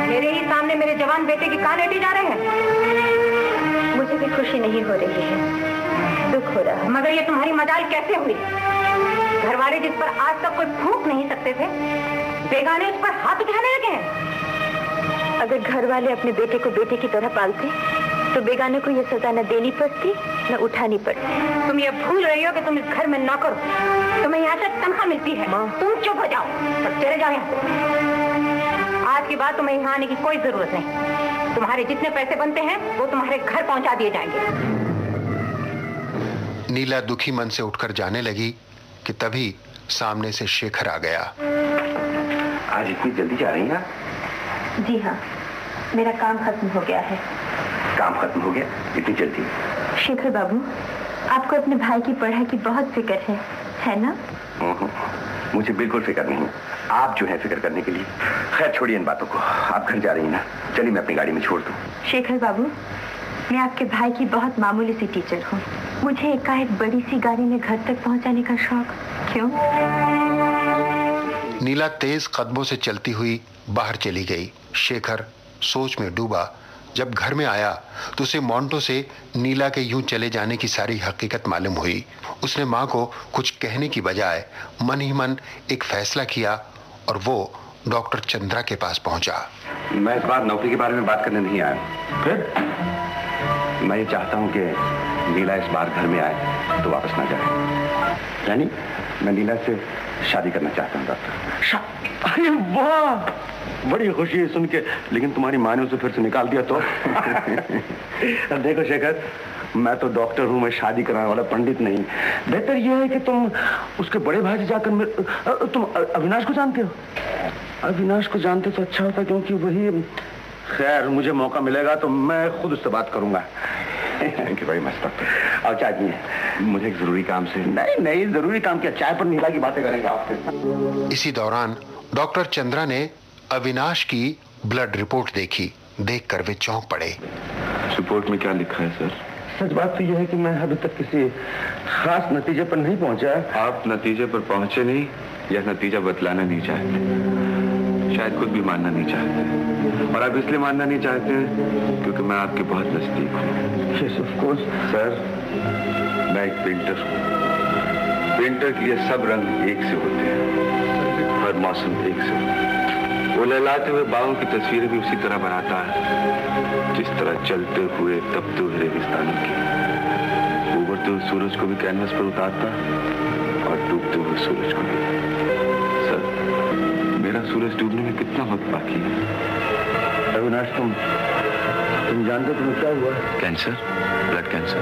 मेरे ही सामने मेरे जवान बेटे की कान ऐटी जा रहे हैं। मुझे भी खुशी नहीं हो रही है, दुख हो रहा है। मगर ये तुम्हारी मजाल कैसे हुई? घर वाले जिस पर आज तक कोई फूंक नहीं सकते थे, बेगाने उस पर हाथ उठाने लगे हैं। अगर घर वाले अपने बेटे को बेटे की तरह पालते तो बेगाने को ये सजा न देनी पड़ती न उठानी पड़ती। तुम ये भूल रही हो कि तुम इस घर में नौकर हो, तुम्हें यहाँ से तनख्वाह मिलती है। तुम चुप हो जाओ और चले जाओ यहाँ से। आज के बाद तुम्हें यहाँ आने की कोई जरूरत नहीं। तुम्हारे जितने पैसे बनते हैं वो तुम्हारे घर पहुंचा दिए जाएंगे। नीला दुखी मन से उठकर जाने लगी कि तभी सामने से शेखर आ गया। आज इतनी जल्दी जा रही हैं? जी हाँ, मेरा काम खत्म हो गया है। काम खत्म हो गया इतनी जल्दी? शेखर बाबू, आपको अपने भाई की पढ़ाई की बहुत फिक्र है ना? मुझे बिल्कुल फिक्र नहीं, आप जो है फिक्र करने के लिए। खैर छोड़िए इन बातों को, आप घर जा रही हैं ना? चलिए मैं अपनी गाड़ी में छोड़ दूं। शेखर बाबू, मैं आपके भाई की बहुत मामूली सी टीचर हूँ। मुझे एकाएक बड़ी सी गाड़ी में घर तक पहुँचाने का शौक क्यों? नीला तेज कदमों से चलती हुई बाहर चली गई। शेखर सोच में डूबा। जब घर में आया तो उसे मोंटो से नीला के यूं चले जाने की सारी हकीकत मालूम हुई। उसने माँ को कुछ कहने की बजाय मन ही मन एक फैसला किया और वो डॉक्टर चंद्रा के पास पहुंचा। मैं इस बार नौकरी के बारे में बात करने नहीं आया। फिर मैं ये चाहता हूँ कि नीला इस बार घर में आए तो वापस ना जाए। यानी मैं नीला से शादी करना चाहता हूँ डॉक्टर। अरे वाह, बड़ी खुशी है सुन के। लेकिन तुम्हारी माँ ने उसे फिर से निकाल दिया तो? देखो शेखर, मैं तो डॉक्टर हूँ, मैं शादी कराने वाला पंडित नहीं। बेहतर यह है कि तुम उसके बड़े भाई से जाकर तुम अविनाश को जानते हो? अविनाश को जानते तो अच्छा होता, क्योंकि वही खैर, मुझे मौका मिलेगा तो मैं खुद उससे बात करूंगा। Thank you very much doctor. और चाय पिए। मुझे एक जरूरी काम से। नहीं, जरूरी काम क्या, चाय पर नीला की बातें करेंगे आपसे। इसी दौरान डॉक्टर चंद्रा ने अविनाश की ब्लड रिपोर्ट देखी। देखकर वे चौंक पड़े। रिपोर्ट में क्या लिखा है सर? सच बात तो यह है कि मैं अभी तक किसी खास नतीजे पर नहीं पहुंचा। आप नतीजे पर पहुंचे नहीं या नतीजा बतलाना नहीं चाहते, शायद खुद भी मानना नहीं चाहते। और आप इसलिए मानना नहीं चाहते क्योंकि मैं आपके बहुत नजदीक हूँ। यस ऑफ कोर्स सर, मैं एक पेंटर हूँ। पेंटर के लिए सब रंग एक से होते हैं, हर मौसम एक से होता है। वो लहलाते हुए बागों की तस्वीरें भी उसी तरह बनाता है जिस तरह चलते हुए तपते हुए रेगिस्तानों की। उभरते हुए सूरज को भी कैनवस पर उतारता और डूबते हुए सूरज को भी। सर, मेरा सूरज डूबने में कितना वक्त बाकी है? अविनाश, तुम जानते हो तुम्हें क्या हुआ? Cancer, blood cancer.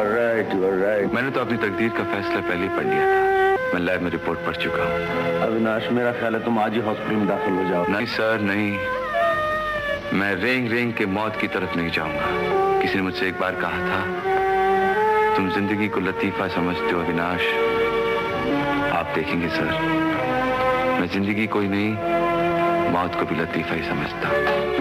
राइट। मैंने तो अपनी तकदीर का फैसला पहले ही पढ़ लिया था। मैं लैब में रिपोर्ट पढ़ चुका हूँ। अविनाश, मेरा ख्याल है तुम आज ही हॉस्पिटल में दाखिल हो जाओ। नहीं सर, नहीं। मैं रेंग के मौत की तरफ नहीं जाऊंगा। किसी ने मुझसे एक बार कहा था, तुम जिंदगी को लतीफा समझते हो अविनाश। आप देखेंगे सर, मैं जिंदगी को ही नहीं, मौत को भी लतीफा ही समझता हूँ।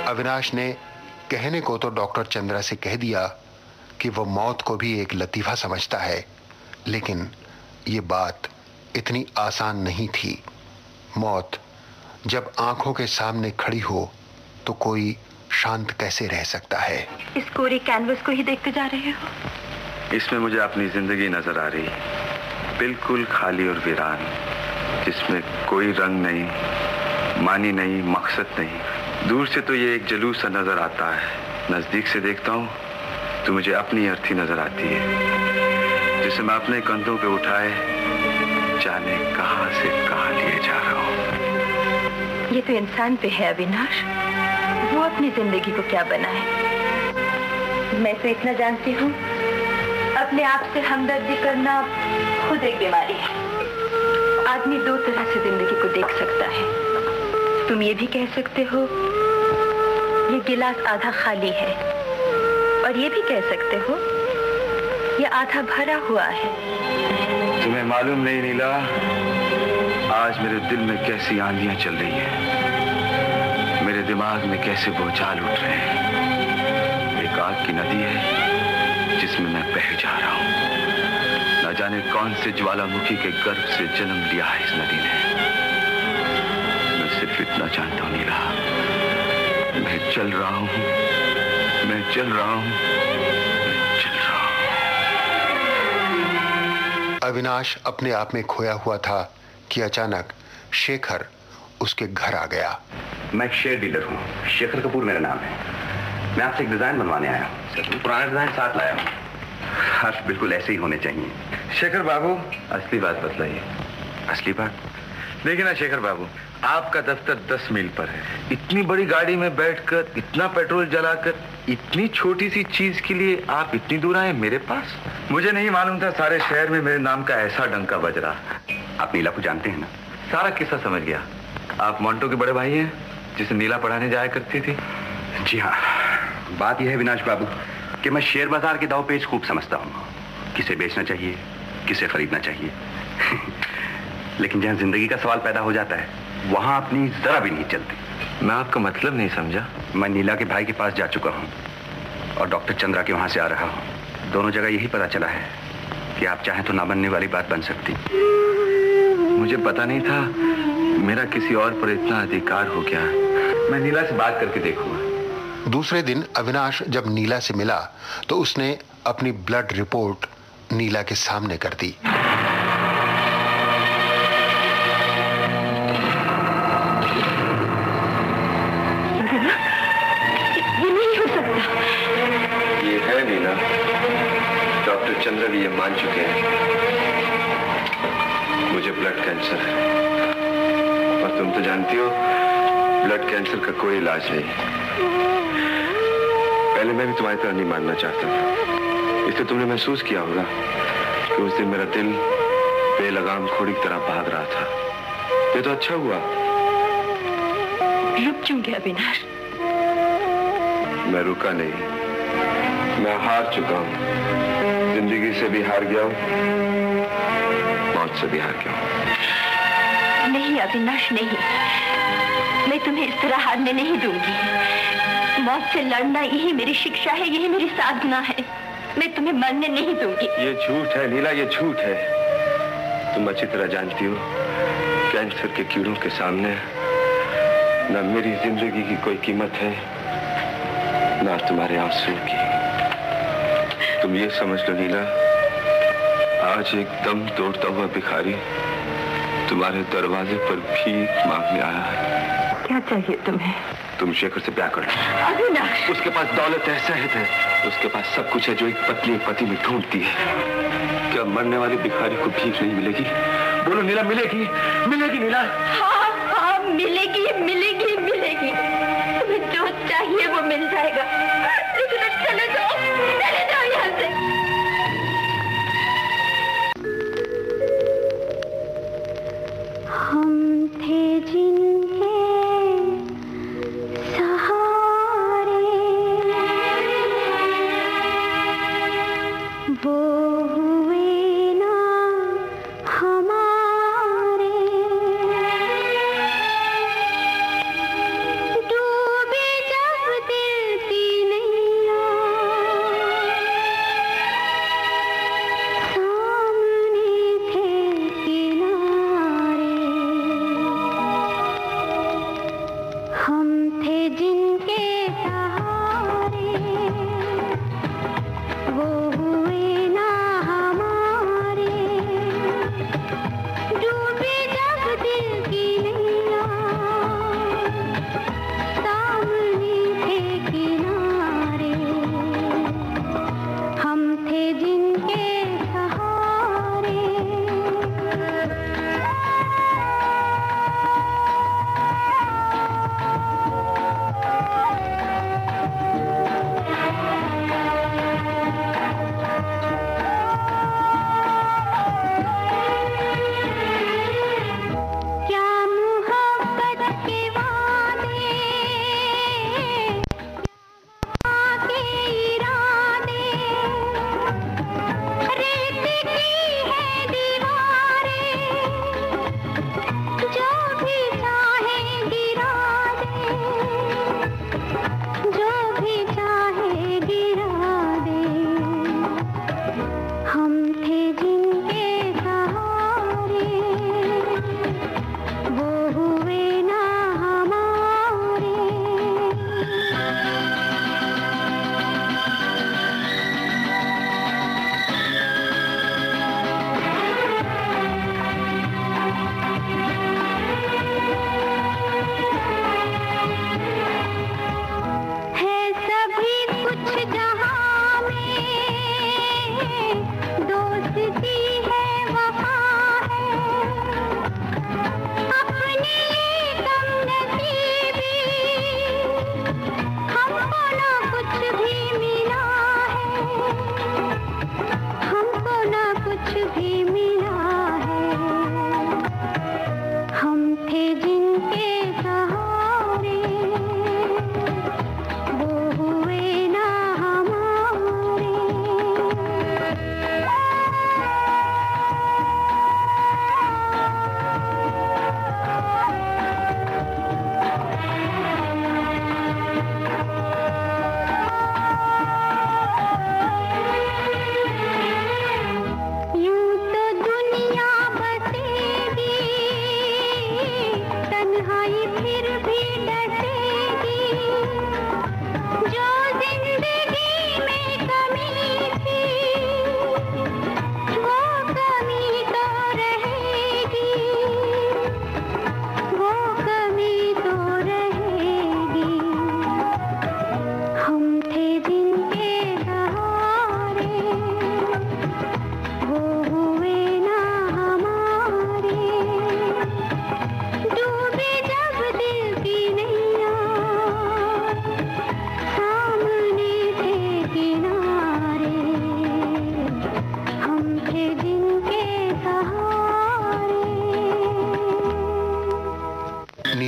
अविनाश ने कहने को तो डॉक्टर चंद्रा से कह दिया कि वो मौत को भी एक लतीफा समझता है, लेकिन ये बात इतनी आसान नहीं थी। मौत जब आंखों के सामने खड़ी हो तो कोई शांत कैसे रह सकता है? इस कोरे कैनवस को ही देखते जा रहे हो? इसमें मुझे अपनी जिंदगी नजर आ रही, बिल्कुल खाली और वीरान, जिसमें कोई रंग नहीं, मानी नहीं, मकसद नहीं। दूर से तो ये एक जुलूस सा नजर आता है, नजदीक से देखता हूँ तो मुझे अपनी अर्थी नजर आती है, जिसे मैं अपने कंधों पे उठाए जाने कहां से कहां लिए जा रहा हूँ। ये तो इंसान पे है अविनाश, वो अपनी जिंदगी को क्या बनाए। मैं तो इतना जानती हूँ, अपने आप से हमदर्दी करना खुद एक बीमारी है। आदमी दो तरह से जिंदगी को देख सकता है। तुम ये भी कह सकते हो ये गिलास आधा खाली है, और ये भी कह सकते हो ये आधा भरा हुआ है। तुम्हें मालूम नहीं नीला, आज मेरे दिल में कैसी आंधियां चल रही हैं, मेरे दिमाग में कैसे भूचाल उठ रहे हैं। एक आग की नदी है जिसमें मैं बह जा रहा हूं। न जाने कौन से ज्वालामुखी के गर्भ से जन्म लिया है इस नदी ने। मैं सिर्फ इतना जानता हूं नीला, मैं चल रहा हूं, मैं चल रहा हूं, मैं चल रहा हूं। अविनाश अपने आप में खोया हुआ था कि अचानक शेखर उसके घर आ गया। मैं एक शेयर डीलर हूँ, शेखर कपूर मेरा नाम है। मैं आपसे एक डिजाइन बनवाने आया हूँ। पुराना डिजाइन साथ लाया हूँ, हर बिल्कुल ऐसे ही होने चाहिए। शेखर बाबू, असली बात बतलाइए। असली बात? देखिए ना शेखर बाबू, आपका दफ्तर 10 मील पर है। इतनी बड़ी गाड़ी में बैठकर, इतना पेट्रोल जलाकर, इतनी छोटी सी चीज के लिए आप इतनी दूर आए मेरे पास? मुझे नहीं मालूम था सारे शहर में मेरे नाम का ऐसा डंका बज रहा। आप नीला को जानते हैं ना? सारा किस्सा समझ गया। आप मोंटो के बड़े भाई हैं? जिसे नीला पढ़ाने जाया करती थी? जी हाँ। बात यह है विनाश बाबू कि मैं शेयर बाजार के दाव पेच खूब समझता हूँ, किसे बेचना चाहिए, किसे खरीदना चाहिए। लेकिन जहाँ जिंदगी का सवाल पैदा हो जाता है वहां अपनी जरा भी नहीं चलती। मैं आपका मतलब नहीं समझा। मैं नीला के भाई के पास जा चुका हूँ और डॉक्टर चंद्रा के वहां से आ रहा हूँ। दोनों जगह यही पता चला है कि आप चाहें तो ना बनने वाली बात बन सकती। मुझे पता नहीं था मेरा किसी और पर इतना अधिकार हो गया। मैं नीला से बात करके देखूंगा। दूसरे दिन अविनाश जब नीला से मिला तो उसने अपनी ब्लड रिपोर्ट नीला के सामने कर दी। ये नहीं हो सकता। ये है नीला, डॉक्टर चंद्र भी ये मान चुके हैं, मुझे ब्लड कैंसर है। और तुम तो जानती हो ब्लड कैंसर का कोई इलाज नहीं। पहले मैं भी तुम्हारी तरह नहीं मानना चाहता था, इसलिए तुमने महसूस किया होगा कि उस दिन मेरा दिल बेलगाम घोड़ी की तरह भाग रहा था। ये तो अच्छा हुआ। रुक क्यों गया अविनाश? मैं रुका नहीं, मैं हार चुका हूं। जिंदगी से भी हार गया हूं, मौत से भी हार गया हूं। नहीं अविनाश नहीं, मैं तुम्हें इस तरह हारने नहीं दूंगी। मौत से लड़ना यही मेरी शिक्षा है, यही मेरी साधना है। मैं तुम्हें मरने नहीं दूंगी। ये झूठ है नीला, ये झूठ है। तुम अच्छी तरह जानती हो कैंसर के कीड़ों के सामने न मेरी जिंदगी की कोई कीमत है, न तुम्हारे आंसू की। तुम ये समझ लो नीला, आज एक दम तोड़ता हुआ भिखारी तुम्हारे दरवाजे पर भीख मांगने आया है। क्या चाहिए तुम्हें? तुम शेखर से प्यार कर लो। अविनाश! उसके पास दौलत है, सेहत है, उसके पास सब कुछ है जो एक पत्नी पति में ढूंढती है। क्या मरने वाली भिखारी को भीख नहीं मिलेगी? बोलो नीला, मिलेगी? मिलेगी नीला? हाँ हाँ मिलेगी, मिलेगी, मिलेगी। तुम्हें जो चाहिए वो मिल जाएगा। लेकिन अब चले जाओ यहाँ से। हम थे जिनके सहारे, वो हुए ना हमारे। डूबे जब दिल की नैया, सामने थे किनारे। हम थे जिनके सहारे, वो हुए ना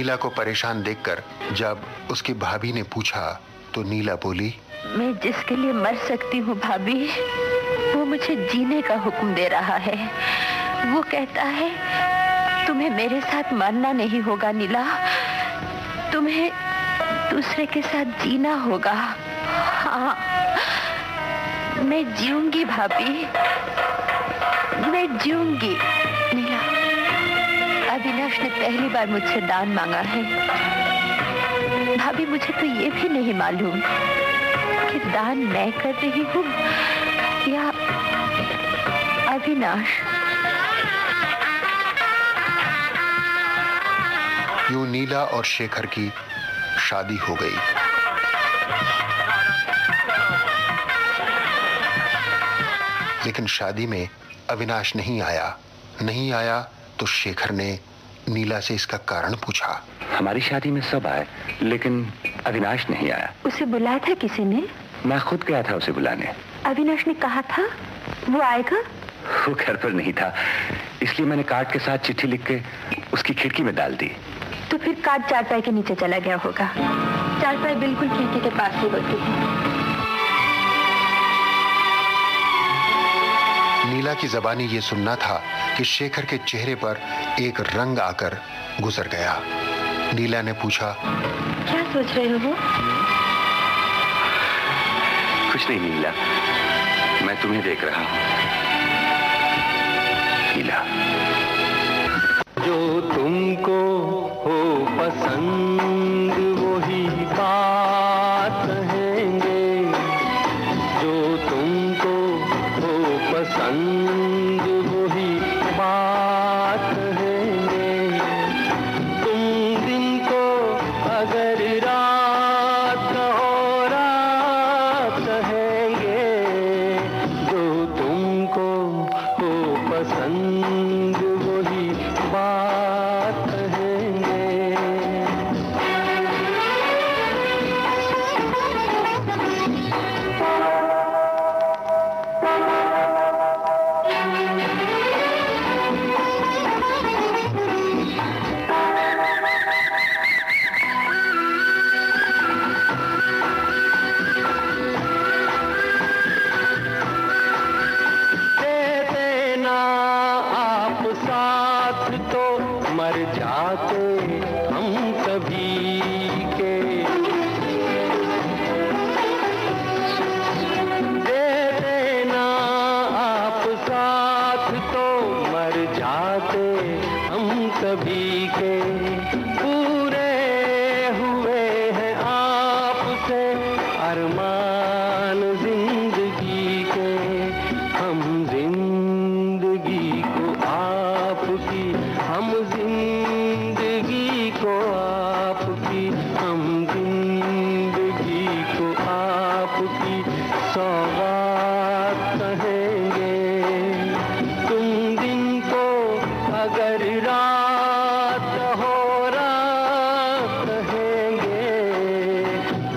नीला को परेशान देखकर जब उसकी भाभी ने पूछा तो नीला बोली, मैं जिसके लिए मर सकती हूँ भाभी, वो मुझे जीने का हुक्म दे रहा है। वो कहता है तुम्हें मेरे साथ मरना नहीं होगा नीला, तुम्हें दूसरे के साथ जीना होगा। हाँ, मैं जीऊंगी भाभी, मैं जीऊंगी। नीला, अविनाश ने पहली बार मुझसे दान मांगा है। भाभी, मुझे तो ये भी नहीं मालूम कि दान मैं कर रही हूँ या अविनाश। यूं नीला और शेखर की शादी हो गई। लेकिन शादी में अविनाश नहीं आया तो शेखर ने नीला से इसका कारण पूछा। हमारी शादी में सब आए लेकिन अविनाश नहीं आया। उसे बुलाया था किसी ने? मैं खुद गया था उसे बुलाने। अविनाश ने कहा था वो आएगा? वो घर पर नहीं था, इसलिए मैंने कार्ड के साथ चिट्ठी लिख के उसकी खिड़की में डाल दी। तो फिर कार्ड चारपाई के नीचे चला गया होगा। चारपाई बिल्कुल खिड़की के पास ही होती है। नीला की ज़बानी ये सुनना था कि शेखर के चेहरे पर एक रंग आकर गुजर गया। नीला ने पूछा, क्या सोच रहे हो? कुछ नहीं नीला, मैं तुम्हें देख रहा हूँ। नीला, जो तुमको हो पसंद वही बात कहेंगे, जो तुमको हो पसंद वही बात कहेंगे। तुम दिन को अगर रात हो रात कहेंगे, जो तुमको हो पसंद वही बात कहेंगे। मर जाते हम कभी के, दे देना आप साथ तो मर जाते हम कभी के। पूरे हुए हैं आपसे अरमान जिंदगी के, हम जिंदगी को आपकी, हम जिंदगी को आपकी, हम जिंदगी को आपकी सौगात कहेंगे। तुम दिन को अगर रात हो रात कहेंगे,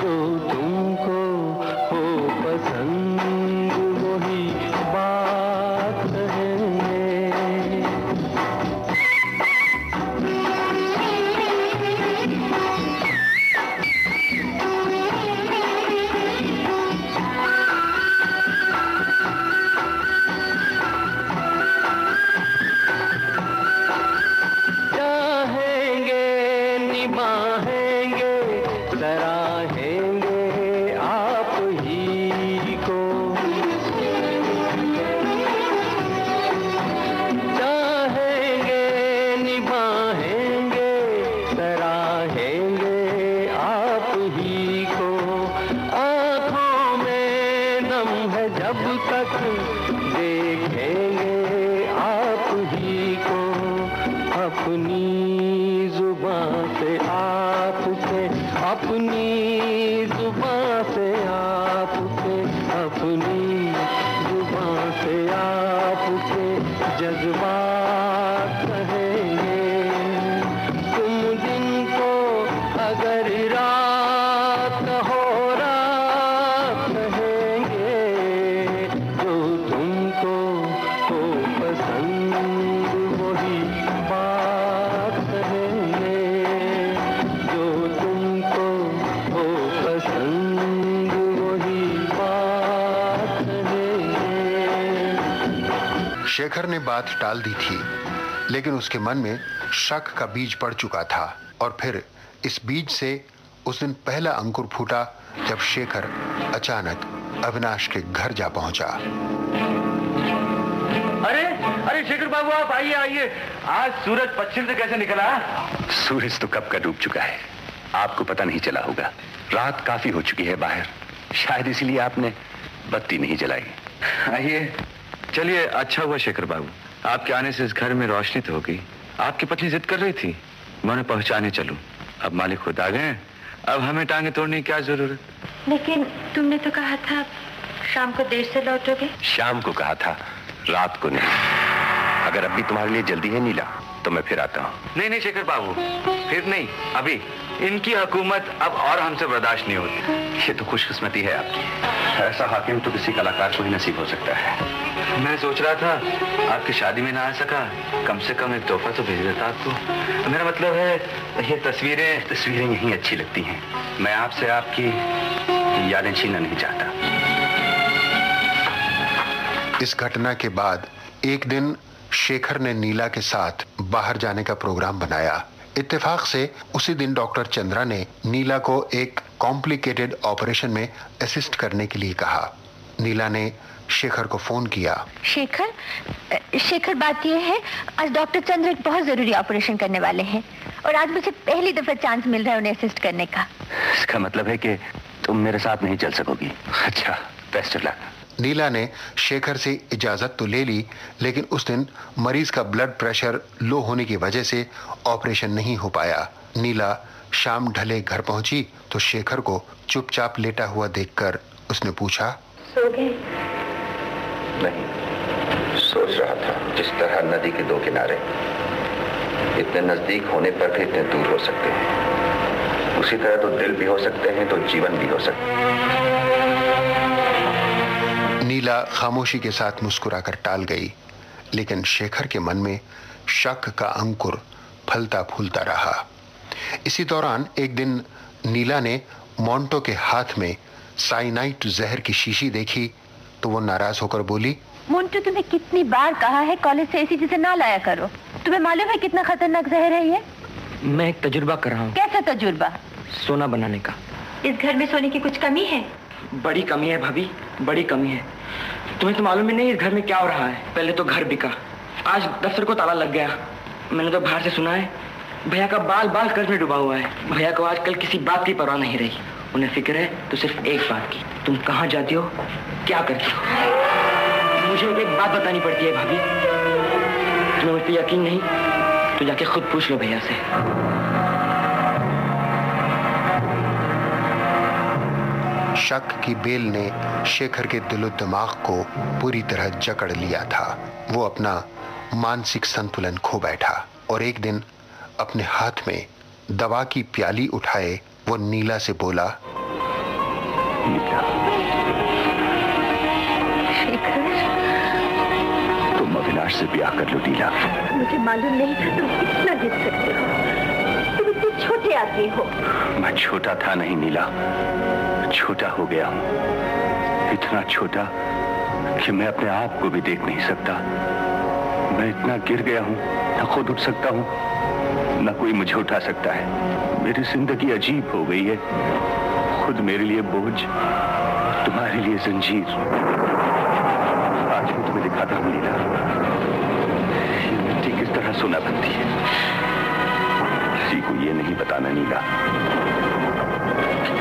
तो तुमको हो पसंद वही बात कहेंगे। निभाएंगे सराहेंगे आप ही को, चाहेंगे निभाएंगे सराहेंगे आप ही को। आँखों में नम है जब तक देखेंगे आप ही को, अपनी जुबान से आपके, अपनी जुबान से आपके, अपनी जुबान से आपके जज्बात कहेंगे। तुम दिन को अगर रात हो रात कहेंगे, जो तुमको हो पसंद वही बात कहेंगे। शेखर ने बात टाल दी थी, लेकिन उसके मन में शक का बीज पड़ चुका था। और फिर इस बीज से उस दिन पहला अंकुर फूटा जब शेखर अचानक अविनाश के घर जा पहुंचा। अरे अरे शेखर बाबू, आप आइए आइए। आज सूरज पश्चिम से कैसे निकला? सूरज तो कब का डूब चुका है, आपको पता नहीं चला होगा। रात काफी हो चुकी है बाहर, शायद इसलिए आपने बत्ती नहीं जलाई। आइए। चलिए, अच्छा हुआ शेखर बाबू, आपके आने से इस घर में रोशनी तो हो गई। आपकी पत्नी जिद कर रही थी मैं उन्हें पहुंचाने चलूं। अब मालिक खुद आ गए, अब हमें टांगे तोड़ने की क्या जरूरत? लेकिन तुमने तो कहा था शाम को देर से लौटोगे। शाम को कहा था, रात को नहीं। अगर अभी तुम्हारे लिए जल्दी है नीला तो मैं फिर आता हूँ। नहीं नहीं शेखर बाबू, फिर नहीं, अभी। इनकी हुकूमत अब और हमसे बर्दाश्त नहीं होती। ये तो खुशकिस्मती है आपकी, ऐसा हाकिम तो किसी कलाकार को ही नसीब हो सकता है। मैं सोच रहा था आपकी शादी में ना आ सका, कम से कम एक तोहफा तो भेज देता आपको। मेरा मतलब है ये तस्वीरें यहीं अच्छी लगती हैं। मैं आपसे आपकी यादें छीनना नहीं चाहता। इस घटना के बाद एक दिन शेखर ने नीला के साथ बाहर जाने का प्रोग्राम बनाया। इत्तेफाक से उसी दिन डॉक्टर चंद्रा ने नीला को एक कॉम्प्लिकेटेड ऑपरेशन में असिस्ट करने के लिए कहा। नीला ने शेखर को फोन किया। शेखर बात यह है, आज डॉक्टर चंद्र एक बहुत जरूरी ऑपरेशन करने वाले हैं और आज मुझे पहली दफा चांस मिल रहा है उन्हें असिस्ट करने का। इसका मतलब है कि तुम मेरे साथ नहीं चल सकोगी। अच्छा, बेस्ट ऑफ लक। नीला ने शेखर से इजाजत तो ले ली, लेकिन उस दिन मरीज का ब्लड प्रेशर लो होने की वजह से ऑपरेशन नहीं हो पाया। नीला शाम ढले घर पहुंची तो शेखर को चुपचाप लेटा हुआ देखकर उसने पूछा, सो गए? नहीं, सोच रहा था जिस तरह नदी के दो किनारे इतने नजदीक होने पर भी इतने दूर हो सकते हैं, उसी तरह तो दिल भी हो सकते हैं तो जीवन भी हो सकते हैं। नीला खामोशी के साथ मुस्कुराकर टाल गई, लेकिन शेखर के मन में शक का अंकुर फलता फूलता रहा। इसी दौरान एक दिन नीला ने मोंटो के हाथ में साइनाइट जहर की शीशी देखी तो वो नाराज होकर बोली, मोंटो, तुम्हें कितनी बार कहा है कॉलेज से ऐसी चीजें ना लाया करो। तुम्हें मालूम है कितना खतरनाक जहर है ये? मैं एक तजुर्बा कर रहा हूँ। कैसा तजुर्बा? सोना बनाने का। इस घर में सोने की कुछ कमी है? बड़ी कमी है भाभी, बड़ी कमी है। तुम्हें तो मालूम ही नहीं इस घर में क्या हो रहा है। पहले तो घर बिका, आज दफ्तर को ताला लग गया। मैंने तो बाहर से सुना है भैया का बाल बाल कर्ज में डूबा हुआ है। भैया को आजकल किसी बात की परवाह नहीं रही। उन्हें फिक्र है तो सिर्फ एक बात की, तुम कहाँ जाती हो, क्या करती हो। मुझे एक बात बतानी पड़ती है भाभी। तुम्हें मुझ पर यकीन नहीं तो जाके खुद पूछ लो भैया से। शक की बेल ने शेखर के दिलो दिमाग को पूरी तरह जकड़ लिया था। वो अपना मानसिक संतुलन खो बैठा और एक दिन अपने हाथ में दवा की प्याली उठाए वो नीला से बोला, शेखर, तुम अविनाश से ब्याह कर लो नीला। मुझे मालूम नहीं था तुम इतना जिद सकते हो। तुम इतने छोटे आदमी हो। मैं छोटा था नहीं नीला, छोटा हो गया हूँ। इतना छोटा कि मैं अपने आप को भी देख नहीं सकता। मैं इतना गिर गया हूँ, न खुद उठ सकता हूँ न कोई मुझे उठा सकता है। मेरी जिंदगी अजीब हो गई है। खुद मेरे लिए बोझ, तुम्हारे लिए जंजीर। आज मैं तुम्हें दिखाता हूँ नीला, मिट्टी किस तरह सोना बनती है। किसी को ये नहीं बताना नीला,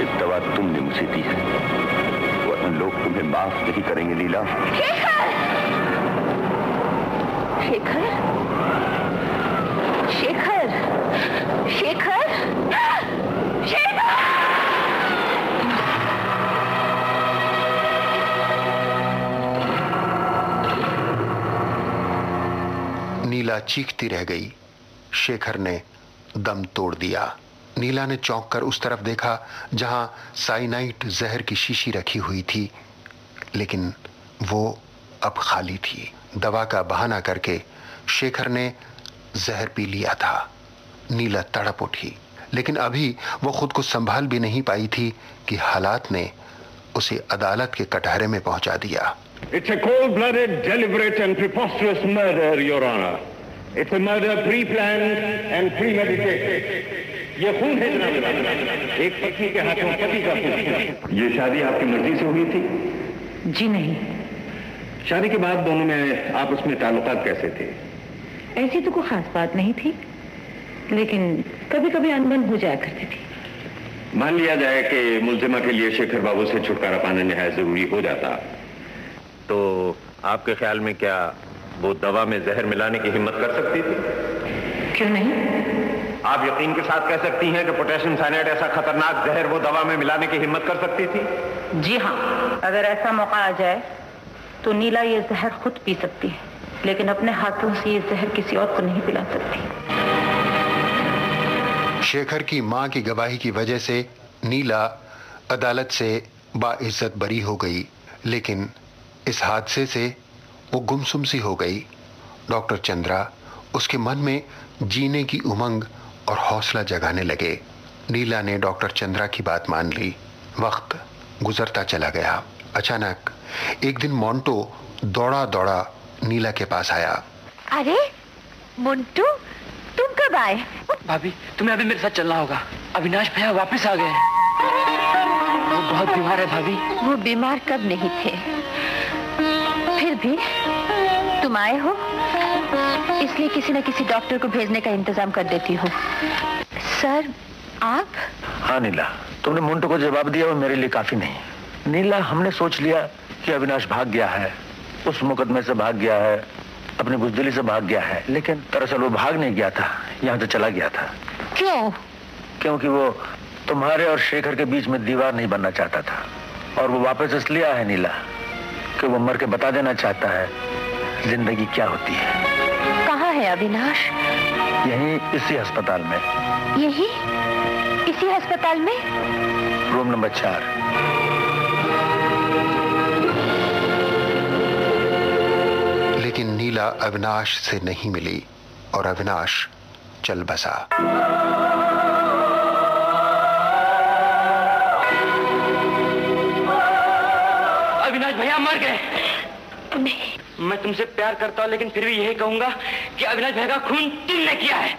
एक दवा तुमने मुझे दी है, वरना लोग तुम्हें माफ नहीं करेंगे नीला। शेखर! शेखर! शेखर! शेखर! शेखर! नीला चीखती रह गई। शेखर ने दम तोड़ दिया। नीला ने चौंक कर उस तरफ देखा जहां साइनाइट जहर की शीशी रखी हुई थी, लेकिन वो अब खाली थी। दवा का बहाना करके शेखर ने जहर पी लिया था। नीला तड़प उठी, लेकिन अभी वो खुद को संभाल भी नहीं पाई थी कि हालात ने उसे अदालत के कटहरे में पहुंचा दिया। It's a cold-blooded, deliberate and preposterous murder, Your Honor. It's a murder pre-planned and premeditated. ये खून है जनाब, एक पत्नी के हाथों पति का खून। ये शादी आपकी मर्जी से हुई थी? जी नहीं। शादी के बाद दोनों में आपस में ताल्लुकात कैसे थे? ऐसी तो कोई खास बात नहीं थी, लेकिन कभी कभी अनबन हो जाया करती थी। मान लिया जाए कि मुल्जिमा के लिए शेखर बाबू से छुटकारा पाना निहायत जरूरी हो जाता, तो आपके ख्याल में क्या वो दवा में जहर मिलाने की हिम्मत कर सकती थी? क्यों नहीं? आप यकीन के साथ कह सकती हैं कि पोटेशियम साइनाइड ऐसा खतरनाक जहर वो दवा में मिलाने की हिम्मत कर सकती थी? जी हाँ, अगर ऐसा मौका आ जाए तो नीला ये जहर खुद पी सकती है, लेकिन अपने हाथों से ये जहर किसी और को नहीं पिला सकती। शेखर की मां की गवाही की वजह से नीला अदालत से बाइज्जत बरी हो गई, लेकिन इस हादसे से वो गुमसुम सी हो गई। डॉक्टर चंद्रा उसके मन में जीने की उमंग और हौसला जगाने लगे। नीला ने डॉक्टर चंद्रा की बात मान ली। वक्त गुजरता चला गया। अचानक एक दिन मोंटो दौड़ा दौड़ा नीला के पास आया। अरे मोंटू, तुम कब आए? भाभी, तुम्हें अभी मेरे साथ चलना होगा। अविनाश भैया वापस आ गए हैं। वो बहुत बीमार है भाभी। वो बीमार कब नहीं थे, फिर भी तुम आए हो, इसलिए किसी न किसी डॉक्टर को भेजने का इंतजाम कर देती हूँ। सर आप? हाँ नीला, तुमने मोंटो को जवाब दिया वो मेरे लिए काफी नहीं। नीला, हमने सोच लिया कि अविनाश भाग गया है, उस मुकदमे से भाग गया है, अपनी बुजदिली से भाग गया है, लेकिन दरअसल वो भाग नहीं गया था, यहाँ से चला गया था। क्यों? क्योंकि वो तुम्हारे और शेखर के बीच में दीवार नहीं बनना चाहता था, और वो वापस इसलिए आया है नीला कि वो मर के बता देना चाहता है जिंदगी क्या होती है। कहाँ है अविनाश? यहीं इसी अस्पताल में। यही इसी अस्पताल में? Room number 4। लेकिन नीला अविनाश से नहीं मिली और अविनाश चल बसा। अविनाश भैया मर गए। नहीं। मैं तुमसे प्यार करता हूँ, लेकिन फिर भी यही कहूंगा कि अविनाश भैया का खून तुमने किया है।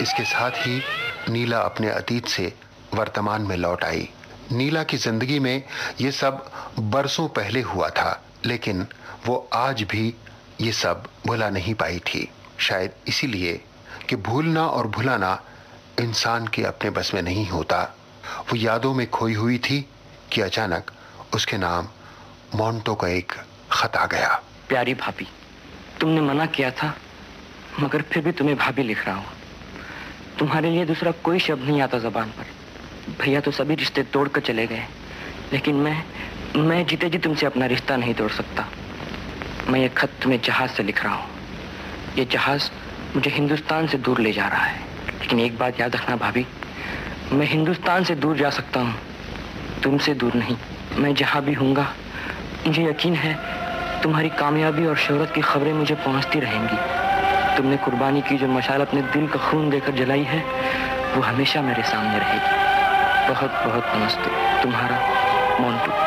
इसके साथ ही नीला अपने अतीत से वर्तमान में लौट आई। नीला की जिंदगी में ये सब बरसों पहले हुआ था, लेकिन वो आज भी ये सब भुला नहीं पाई थी। शायद इसीलिए कि भूलना और भुलाना इंसान के अपने बस में नहीं होता। वो यादों में खोई हुई थी कि अचानक उसके नाम मोंटो का एक खत आ गया। प्यारी भाभी, तुमने मना किया था, मगर फिर भी तुम्हें भाभी लिख रहा हूँ। तुम्हारे लिए दूसरा कोई शब्द नहीं आता जबान पर। भैया तो सभी रिश्ते तोड़कर चले गए, लेकिन मैं जीते जी तुमसे अपना रिश्ता नहीं तोड़ सकता। मैं ये खत तुम्हें जहाज से लिख रहा हूँ। ये जहाज मुझे हिंदुस्तान से दूर ले जा रहा है, लेकिन एक बात याद रखना भाभी, मैं हिंदुस्तान से दूर जा सकता हूँ, तुमसे दूर नहीं। मैं जहाँ भी हूँगा, मुझे यकीन है तुम्हारी कामयाबी और शोहरत की खबरें मुझे पहुँचती रहेंगी। तुमने कुर्बानी की जो मशाल अपने दिल का खून देकर जलाई है, वो हमेशा मेरे सामने रहेगी। बहुत बहुत नमस्ते, तुम्हारा मोंटू।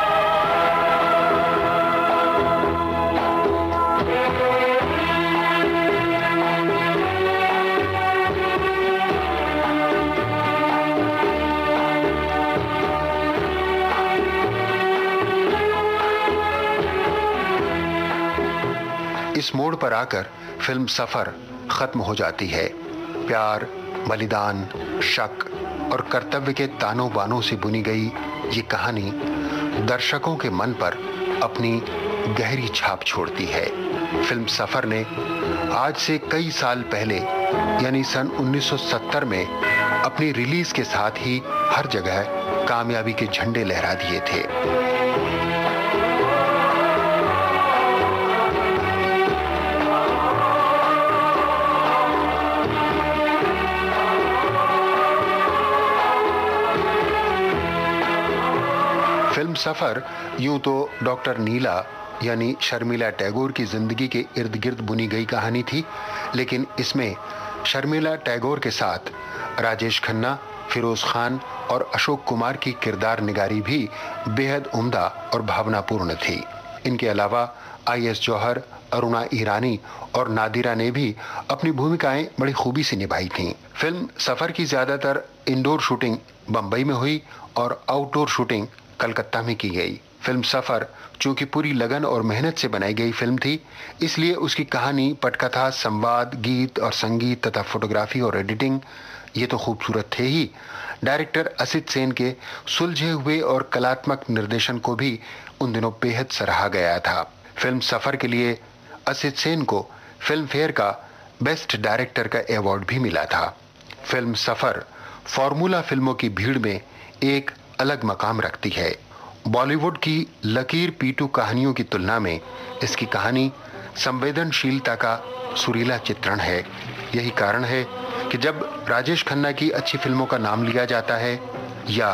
इस मोड़ पर आकर फिल्म सफर खत्म हो जाती है। प्यार, बलिदान, शक और कर्तव्य के तानों बानों से बुनी गई ये कहानी दर्शकों के मन पर अपनी गहरी छाप छोड़ती है। फिल्म सफर ने आज से कई साल पहले यानी सन 1970 में अपनी रिलीज के साथ ही हर जगह कामयाबी के झंडे लहरा दिए थे। फिल्म सफर यूं तो डॉक्टर नीला यानी शर्मिला टैगोर की जिंदगी के इर्द गिर्द बुनी गई कहानी थी, लेकिन इसमें शर्मिला टैगोर के साथ राजेश खन्ना, फिरोज खान और अशोक कुमार की किरदार निगारी भी बेहद उम्दा और भावनापूर्ण थी। इनके अलावा IS जौहर, अरुणा ईरानी और नादिरा ने भी अपनी भूमिकाएं बड़ी खूबी से निभाई थीं। फिल्म सफर की ज्यादातर इंडोर शूटिंग बंबई में हुई और आउटडोर शूटिंग कलकत्ता में की गई। फिल्म सफर चूंकि पूरी लगन और मेहनत से बनाई गई फिल्म थी, इसलिए उसकी कहानी, पटकथा, संवाद, गीत और संगीत तथा फोटोग्राफी और एडिटिंग ये तो खूबसूरत थे ही, डायरेक्टर असित सेन के सुलझे हुए और कलात्मक निर्देशन को भी उन दिनों बेहद सराहा गया था। फिल्म सफर के लिए असित सेन को फिल्म फेयर का बेस्ट डायरेक्टर का अवार्ड भी मिला था। फिल्म सफर फॉर्मूला फिल्मों की भीड़ में एक अलग मकाम रखती है। बॉलीवुड की लकीर पीटू कहानियों की तुलना में इसकी कहानी संवेदनशीलता का सुरीला चित्रण है। यही कारण है कि जब राजेश खन्ना की अच्छी फिल्मों का नाम लिया जाता है या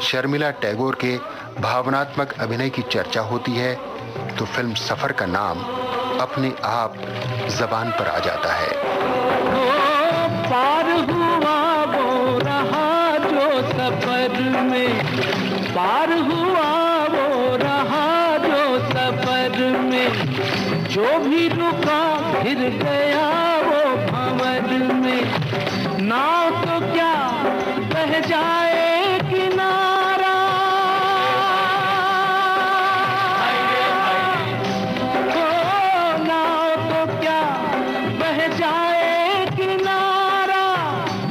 शर्मिला टैगोर के भावनात्मक अभिनय की चर्चा होती है तो फिल्म सफर का नाम अपने आप जबान पर आ जाता है। पार हुआ वो रहा जो सफर में, पार हुआ वो रहा जो सफर में, जो भी रुका फिर गया वो भंवर में, नाव तो क्या बह जाए किनारा, नाव तो क्या बह जाए किनारा,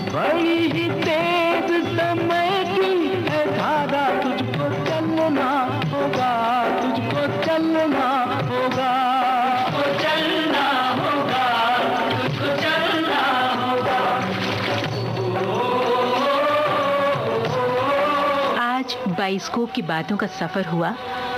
बड़ी ही तेज समय की है धारा, तुझको चलना होगा, तुझको चलना होगा, तुझको चलना होगा, तुझको चलना होगा। आज बाइस्कोप की बातों का सफर हुआ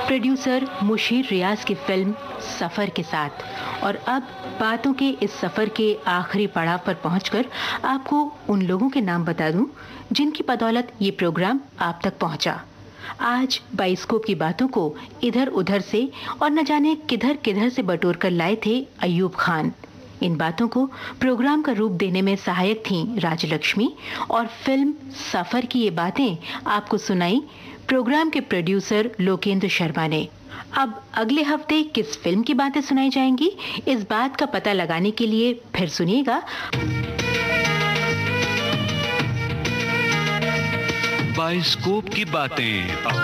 प्रोड्यूसर मुशीर रियाज की फिल्म सफर के साथ। और अब बातों के इस सफर के आखिरी पड़ाव पर पहुंचकर आपको उन लोगों के नाम बता दूं जिनकी बदौलत ये प्रोग्राम आप तक पहुंचा। आज बाइस्कोप की बातों को इधर उधर से और न जाने किधर किधर से बटोर कर लाए थे अयूब खान। इन बातों को प्रोग्राम का रूप देने में सहायक थीं राजलक्ष्मी और फिल्म सफर की ये बातें आपको सुनाई प्रोग्राम के प्रोड्यूसर लोकेंद्र शर्मा ने। अब अगले हफ्ते किस फिल्म की बातें सुनाई जाएंगी, इस बात का पता लगाने के लिए फिर सुनिएगा बाइस्कोप की बातें।